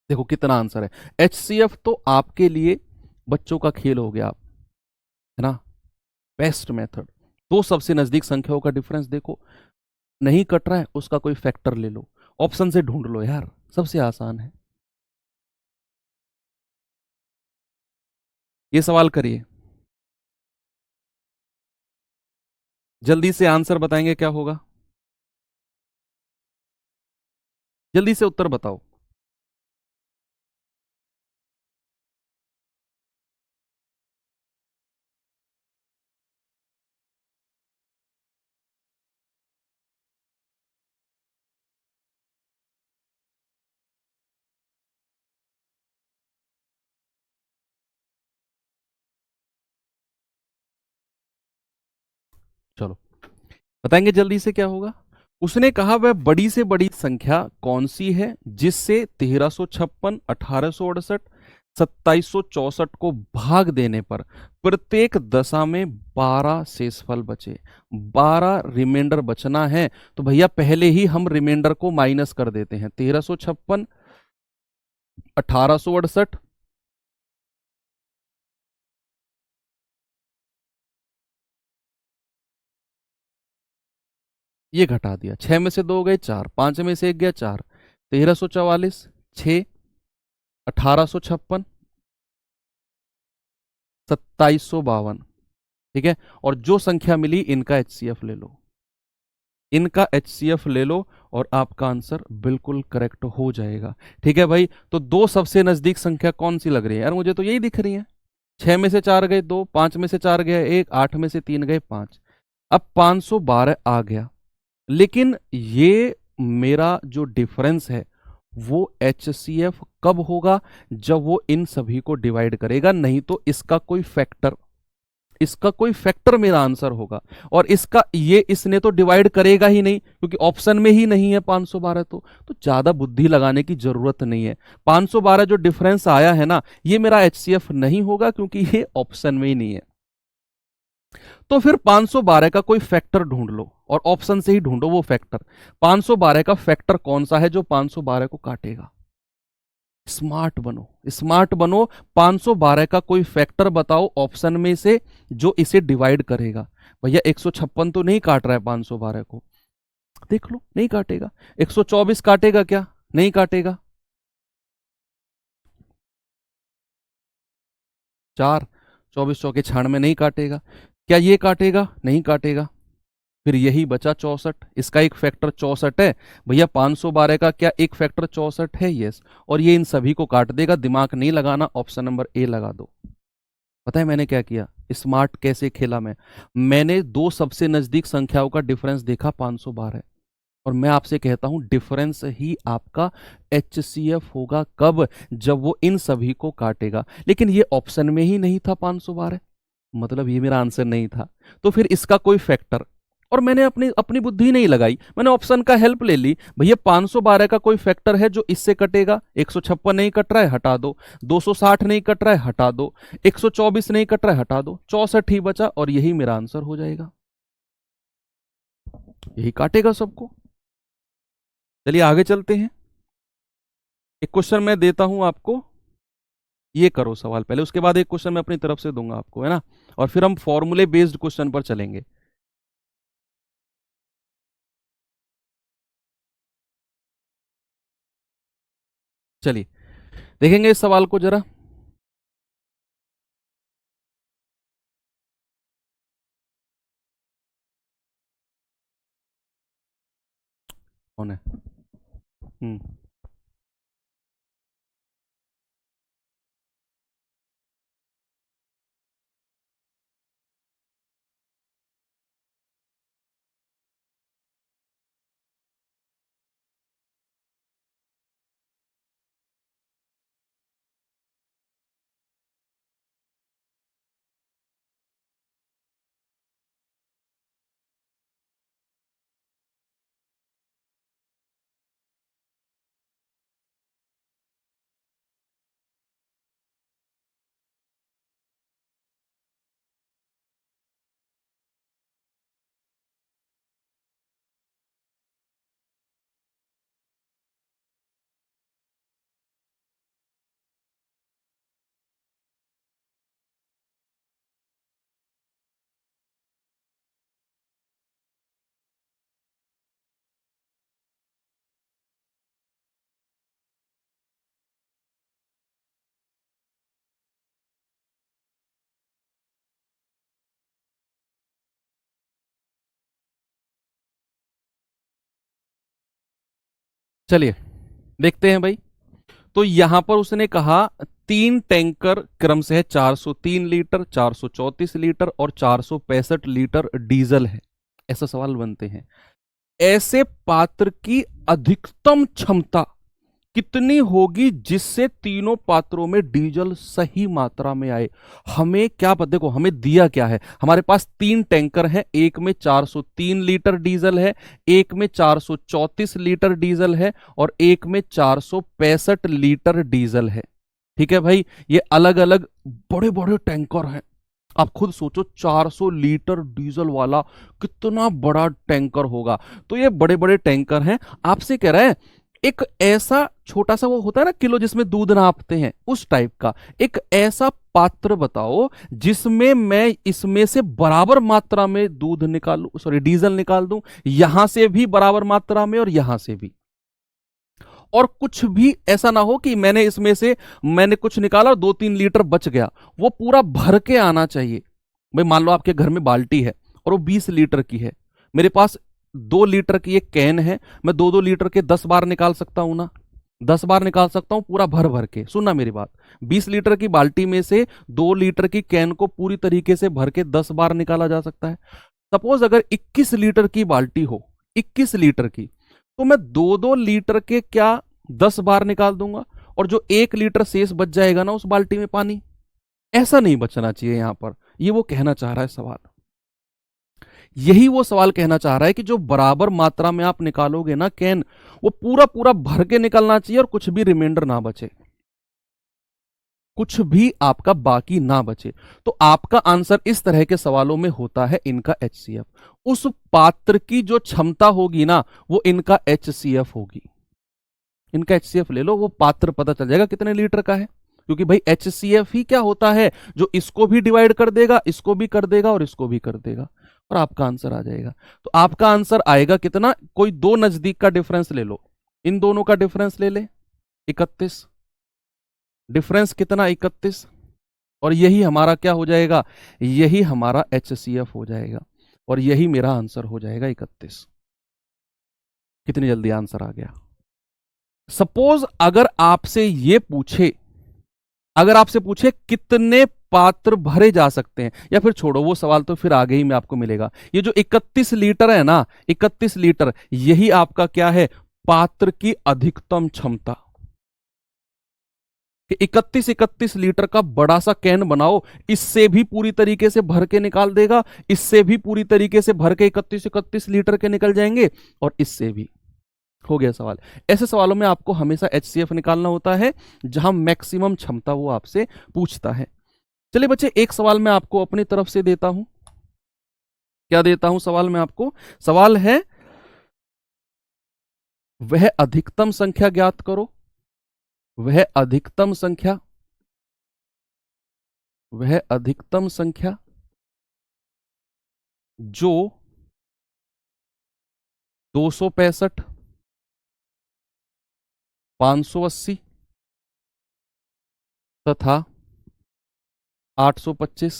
देखो कितना आंसर है। एचसीएफ तो आपके लिए बच्चों का खेल हो गया, आप है ना, बेस्ट मेथड। दो सबसे नजदीक संख्याओं का डिफरेंस देखो, नहीं कट रहा है उसका कोई फैक्टर ले लो, ऑप्शन से ढूंढ लो यार, सबसे आसान है। ये सवाल करिए, जल्दी से आंसर बताएंगे क्या होगा, जल्दी से उत्तर बताओ। चलो बताएंगे जल्दी से क्या होगा। उसने कहा वह बड़ी से बड़ी संख्या कौन सी है जिससे 1356, 1868, 2764 को भाग देने पर प्रत्येक दशा में 12 शेषफल बचे। 12 रिमाइंडर बचना है तो भैया पहले ही हम रिमाइंडर को माइनस कर देते हैं। 1356, 1868, ये घटा दिया, 6 में से 2 गए 4, 5 में से 1 गया 4, 1344, 6, 1856, 2752। ठीक है, और जो संख्या मिली इनका एचसीएफ ले लो, इनका एचसीएफ ले लो और आपका आंसर बिल्कुल करेक्ट हो जाएगा। ठीक है भाई, तो दो सबसे नजदीक संख्या कौन सी लग रही है यार, मुझे तो यही दिख रही है। 6 में से 4 गए 2, 5 में से 4 गया 1, 8 में से 3 गए 5। अब 512 आ गया, लेकिन ये मेरा जो डिफरेंस है वो एचसीएफ कब होगा, जब वो इन सभी को डिवाइड करेगा, नहीं तो इसका कोई फैक्टर मेरा आंसर होगा। और इसका ये इसने तो डिवाइड करेगा ही नहीं क्योंकि ऑप्शन में ही नहीं है 512। तो ज्यादा बुद्धि लगाने की जरूरत नहीं है। 512 जो डिफरेंस आया है ना, ये मेरा एचसीएफ नहीं होगा क्योंकि ये ऑप्शन में ही नहीं है। तो फिर 512 का कोई फैक्टर ढूंढ लो और ऑप्शन से ही ढूंढो वो फैक्टर। 512 का फैक्टर कौन सा है जो 512 को काटेगा। स्मार्ट बनो, स्मार्ट बनो। 512 का कोई फैक्टर बताओ ऑप्शन में से जो इसे डिवाइड करेगा। भैया 156 तो नहीं काट रहा है 512 को, देख लो नहीं काटेगा। 124 काटेगा क्या, नहीं काटेगा। 4, 24 चौके 96 नहीं काटेगा। क्या ये काटेगा, नहीं काटेगा। फिर यही बचा 64, इसका एक फैक्टर 64 है। भैया 512 का क्या एक फैक्टर 64 है, यस। और ये इन सभी को काट देगा, दिमाग नहीं लगाना, ऑप्शन नंबर ए लगा दो। पता है मैंने क्या किया, स्मार्ट कैसे खेला मैंने दो सबसे नजदीक संख्याओं का डिफरेंस देखा 512, और मैं आपसे कहता हूं डिफरेंस ही आपका एचसीएफ होगा। कब, जब वो इन सभी को काटेगा। लेकिन ये ऑप्शन में ही नहीं था 512, मतलब ये मेरा आंसर नहीं था। तो फिर इसका कोई फैक्टर, और मैंने अपनी अपनी बुद्धि नहीं लगाई, मैंने ऑप्शन का हेल्प ले ली। भैया 512 का कोई फैक्टर है जो इससे कटेगा। 156 नहीं कट रहा है, हटा दो। 260 नहीं कट रहा है, हटा दो। 124 नहीं कट रहा है, हटा दो। 64 ही बचा और यही मेरा आंसर हो जाएगा, यही काटेगा सबको। चलिए आगे चलते हैं। एक क्वेश्चन मैं देता हूं आपको, ये करो सवाल पहले, उसके बाद एक क्वेश्चन मैं अपनी तरफ से दूंगा आपको, है ना। और फिर हम फॉर्मूले बेस्ड क्वेश्चन पर चलेंगे। चलिए देखेंगे इस सवाल को जरा। कौन है? हम्म। चलिए देखते हैं भाई। तो यहां पर उसने कहा 3 टैंकर क्रम से है, 403 लीटर, 434 लीटर और 465 लीटर डीजल है। ऐसा सवाल बनते हैं। ऐसे पात्र की अधिकतम क्षमता कितनी होगी जिससे तीनों पात्रों में डीजल सही मात्रा में आए। हमें क्या पता, देखो हमें दिया क्या है, हमारे पास 3 टैंकर हैं, एक में 403 लीटर डीजल है, एक में 434 लीटर डीजल है और एक में 465 लीटर डीजल है। ठीक है भाई, ये अलग अलग बड़े बड़े टैंकर हैं। आप खुद सोचो 400 लीटर डीजल वाला कितना बड़ा टैंकर होगा। तो ये बड़े बड़े टैंकर हैं। आपसे कह रहा है एक ऐसा छोटा सा, वो होता है ना किलो जिसमें दूध नापते हैं, उस टाइप का एक ऐसा पात्र बताओ जिसमें मैं इसमें से बराबर मात्रा में दूध निकालूं, सॉरी डीजल निकाल दूं, यहां से भी बराबर मात्रा में और यहां से भी, और कुछ भी ऐसा ना हो कि मैंने इसमें से मैंने कुछ निकाला और 2-3 लीटर बच गया। वो पूरा भर के आना चाहिए। भाई मान लो आपके घर में बाल्टी है और वो 20 लीटर की है, मेरे पास 2 लीटर की एक कैन है, मैं 2-2 लीटर के 10 बार निकाल सकता हूं ना, 10 बार निकाल सकता हूं पूरा भर भर के। सुनना मेरी बात, 20 लीटर की बाल्टी में से 2 लीटर की कैन को पूरी तरीके से भर के 10 बार निकाला जा सकता है। सपोज अगर 21 लीटर की बाल्टी हो, 21 लीटर की, तो मैं 2-2 लीटर के क्या 10 बार निकाल दूंगा, और जो 1 लीटर शेष बच जाएगा ना उस बाल्टी में पानी, ऐसा नहीं बचना चाहिए यहां पर। ये वो कहना चाह रहा है सवाल, यही वो सवाल कहना चाह रहा है कि जो बराबर मात्रा में आप निकालोगे ना कैन, वो पूरा पूरा भर के निकलना चाहिए और कुछ भी रिमाइंडर ना बचे, कुछ भी आपका बाकी ना बचे। तो आपका आंसर इस तरह के सवालों में होता है इनका HCF। उस पात्र की जो क्षमता होगी ना वो इनका HCF होगी। इनका HCF ले लो, वो पात्र पता चल जाएगा कितने लीटर का है, क्योंकि भाई HCF ही क्या होता है, जो इसको भी डिवाइड कर देगा, इसको भी कर देगा और इसको भी कर देगा, और आपका आंसर आ जाएगा। तो आपका आंसर आएगा कितना, कोई 2 नजदीक का डिफरेंस ले लो, इन दोनों का डिफरेंस ले ले 31, डिफरेंस कितना 31, और यही हमारा क्या हो जाएगा, यही हमारा HCF हो जाएगा, और यही मेरा आंसर हो जाएगा 31। कितनी जल्दी आंसर आ गया। सपोज अगर आपसे ये पूछे, अगर आपसे पूछे कितने पात्र भरे जा सकते हैं, या फिर छोड़ो वो सवाल तो फिर आगे ही में आपको मिलेगा, ये जो 31 लीटर है ना, 31 लीटर, यही आपका क्या है, पात्र की अधिकतम क्षमता। 31 लीटर का बड़ा सा कैन बनाओ, इससे भी पूरी तरीके से भर के निकाल देगा, इससे भी पूरी तरीके से भर के 31 लीटर के निकल जाएंगे, और इससे भी। हो गया सवाल। ऐसे सवालों में आपको हमेशा HCF निकालना होता है, जहां मैक्सिमम क्षमता वो आपसे पूछता है। चलिए बच्चे, एक सवाल मैं आपको अपनी तरफ से देता हूं। क्या देता हूं सवाल में आपको? सवाल है वह अधिकतम संख्या ज्ञात करो, वह अधिकतम संख्या, वह अधिकतम संख्या जो 265, 580 तथा 825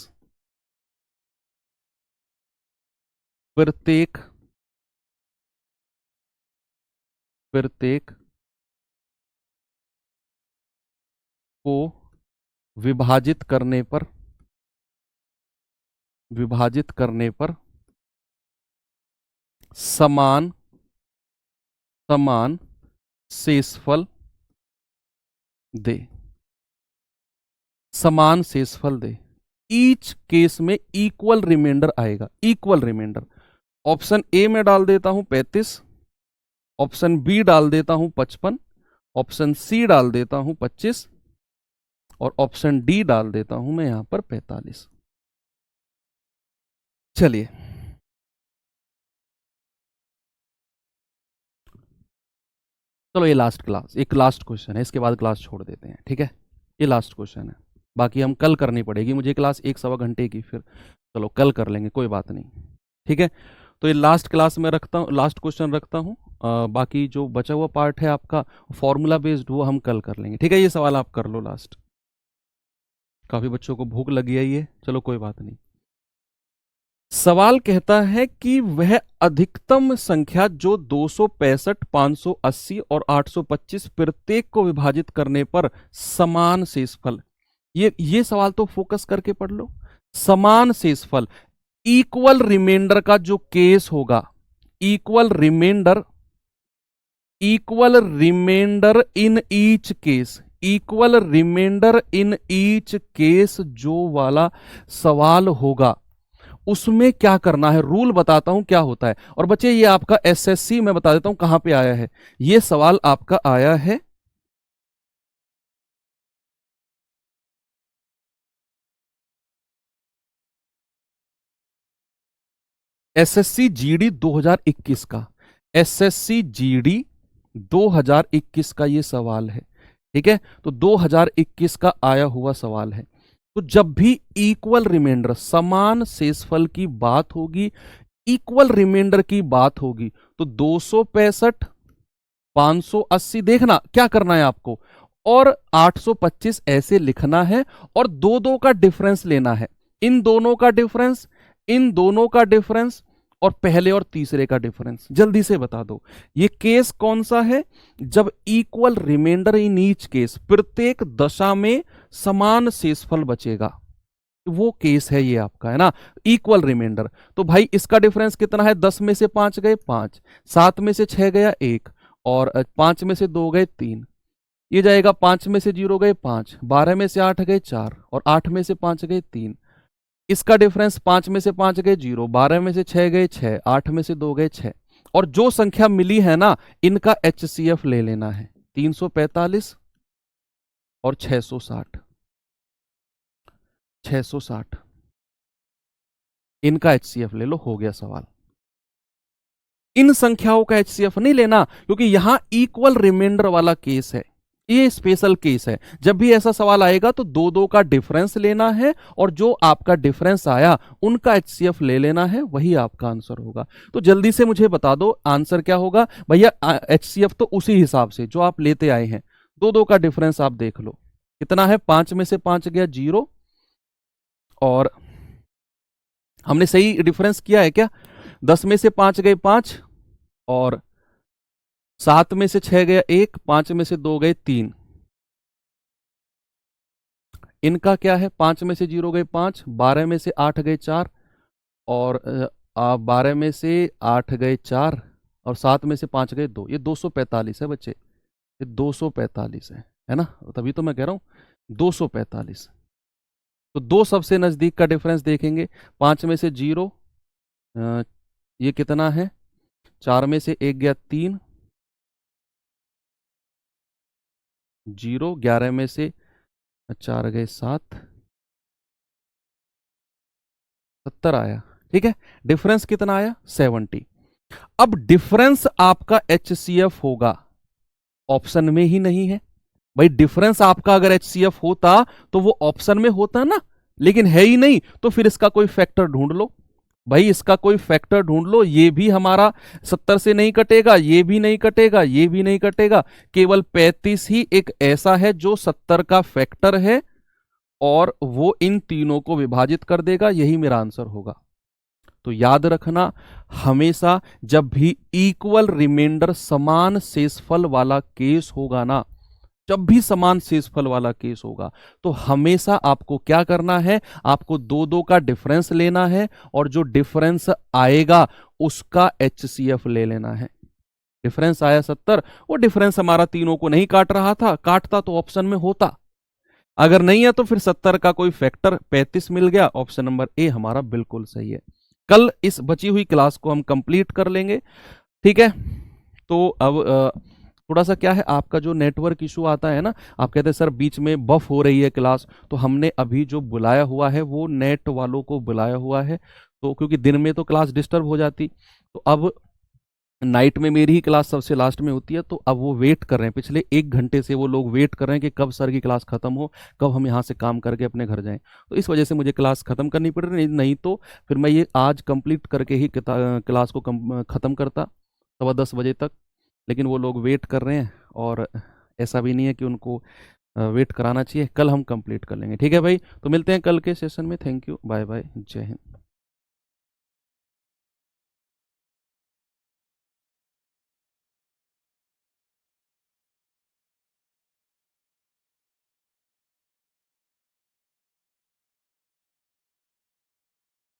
प्रत्येक को विभाजित करने पर समान शेषफल दे, समान शेषफल दे। ईच केस में इक्वल रिमाइंडर आएगा, इक्वल रिमाइंडर। ऑप्शन ए में डाल देता हूं 35, ऑप्शन बी डाल देता हूं 55, ऑप्शन सी डाल देता हूं 25, और ऑप्शन डी डाल देता हूं मैं यहां पर 45। चलिए चलो, ये लास्ट क्लास, एक लास्ट क्वेश्चन है, इसके बाद क्लास छोड़ देते हैं, ठीक है? ये लास्ट क्वेश्चन है, बाकी हम कल करनी पड़ेगी मुझे क्लास 1-1.25 घंटे की, फिर चलो कल कर लेंगे, कोई बात नहीं, ठीक है? तो ये लास्ट क्लास में रखता हूँ, लास्ट क्वेश्चन रखता हूँ। बाकी जो बचा हुआ पार्ट है आपका फॉर्मूला बेस्ड, वो हम कल कर लेंगे, ठीक है? ये सवाल आप कर लो लास्ट। काफी बच्चों को भूख लगी है ये, चलो कोई बात नहीं। सवाल कहता है कि वह अधिकतम संख्या जो 265, 580 और 825 प्रत्येक को विभाजित करने पर समान शेषफल, ये सवाल तो फोकस करके पढ़ लो। समान शेषफल, इक्वल रिमाइंडर का जो केस होगा, equal remainder equal remainder in each case, equal remainder in each case जो वाला सवाल होगा उसमें क्या करना है, रूल बताता हूं क्या होता है। और बच्चे ये आपका एसएससी मैं बता देता हूं कहां पे आया है। ये सवाल आपका आया है एसएससी जीडी 2021 का, एसएससी जीडी 2021 का ये सवाल है। ठीक है, तो 2021 का आया हुआ सवाल है। तो जब भी इक्वल रिमाइंडर समान शेषफल की बात होगी, इक्वल रिमाइंडर की बात होगी, तो 265, 580 देखना क्या करना है आपको, और 825 ऐसे लिखना है, और दो दो का डिफरेंस लेना है। इन दोनों का डिफरेंस, इन दोनों का डिफरेंस, और पहले और तीसरे का डिफरेंस। जल्दी से बता दो ये केस कौन सा है, जब equal remainder in each case, प्रत्येक दशा में समान शेषफल बचेगा, वो केस है ये आपका, है ना, इक्वल रिमाइंडर। तो भाई इसका डिफरेंस कितना है, 10 में से 5 गए 5, 7 में से 6 गया 1, और 5 में से 2 गए 3, ये जाएगा 5 में से 0 गए 5, 12 में से 8 गए 4, और 8 में से 5 गए 3। इसका डिफरेंस 5 में से 5 गए 0, 12 में से 6 गए 6, 8 में से 2 गए 6, और जो संख्या मिली है ना इनका एचसीएफ ले लेना है, 345 और 660, 660 इनका एचसीएफ ले लो, हो गया सवाल। इन संख्याओं का एचसीएफ नहीं लेना क्योंकि यहां इक्वल रिमाइंडर वाला केस है, ये स्पेशल केस है। जब भी ऐसा सवाल आएगा तो दो दो का डिफरेंस लेना है, और जो आपका डिफरेंस आया उनका एचसीएफ ले लेना है, वही आपका आंसर होगा। तो जल्दी से मुझे बता दो आंसर क्या होगा भैया। एचसीएफ तो उसी हिसाब से जो आप लेते आए हैं, दो दो का डिफरेंस आप देख लो कितना है, 5 में से 5 गया 0, और हमने सही डिफरेंस किया है क्या, 10 में से 5 गए 5, और 7 में से 6 गया 1, 5 में से 2 गए 3। इनका क्या है, 5 में से 0 गए 5, 12 में से 8 गए 4, और 12 में से 8 गए 4, और 7 में से 5 गए 2। ये 245 है बच्चे, ये 245 है ना, तभी तो मैं कह रहा हूं 245। तो दो सबसे नजदीक का डिफरेंस देखेंगे, 5 में से 0, ये कितना है, 4 में से 1 गया 3, 0, 11 में से 4 गए 7, 70 आया। ठीक है, डिफरेंस कितना आया, 70। अब डिफरेंस आपका एचसीएफ होगा, ऑप्शन में ही नहीं है भाई। डिफरेंस आपका अगर एचसीएफ होता तो वो ऑप्शन में होता ना, लेकिन है ही नहीं, तो फिर इसका कोई फैक्टर ढूंढ लो भाई, इसका कोई फैक्टर ढूंढ लो। ये भी हमारा 70 से नहीं कटेगा, ये भी नहीं कटेगा, ये भी नहीं कटेगा, केवल 35 ही एक ऐसा है जो 70 का फैक्टर है, और वो इन तीनों को विभाजित कर देगा, यही मेरा आंसर होगा। तो याद रखना, हमेशा जब भी इक्वल रिमाइंडर समान शेषफल वाला केस होगा ना, जब भी समान शेषफल वाला केस होगा, तो हमेशा आपको क्या करना है, आपको दो दो का डिफरेंस लेना है, और जो डिफरेंस आएगा उसका एचसीएफ ले लेना है। डिफरेंस आया 70, वो डिफरेंस हमारा तीनों को नहीं काट रहा था, काटता तो ऑप्शन में होता, अगर नहीं है तो फिर 70 का कोई फैक्टर 35 मिल गया, ऑप्शन नंबर ए हमारा बिल्कुल सही है। कल इस बची हुई क्लास को हम कंप्लीट कर लेंगे, ठीक है। तो अब थोड़ा सा क्या है, आपका जो नेटवर्क इशू आता है ना, आप कहते हैं सर बीच में बफ हो रही है क्लास, तो हमने अभी जो बुलाया हुआ है वो नेट वालों को बुलाया हुआ है, तो क्योंकि दिन में तो क्लास डिस्टर्ब हो जाती, तो अब नाइट में मेरी ही क्लास सबसे लास्ट में होती है, तो अब वो वेट कर रहे हैं, पिछले 1 घंटे से वो लोग वेट कर रहे हैं कि कब सर की क्लास खत्म हो, कब हम यहाँ से काम करके अपने घर जाएं। तो इस वजह से मुझे क्लास खत्म करनी पड़ रही, नहीं तो फिर मैं ये आज कंप्लीट करके ही क्लास को ख़त्म करता 10:15 बजे तक, लेकिन वो लोग वेट कर रहे हैं, और ऐसा भी नहीं है कि उनको वेट कराना चाहिए। कल हम कंप्लीट कर लेंगे, ठीक है भाई। तो मिलते हैं कल के सेशन में, थैंक यू, बाय बाय, जय हिंद।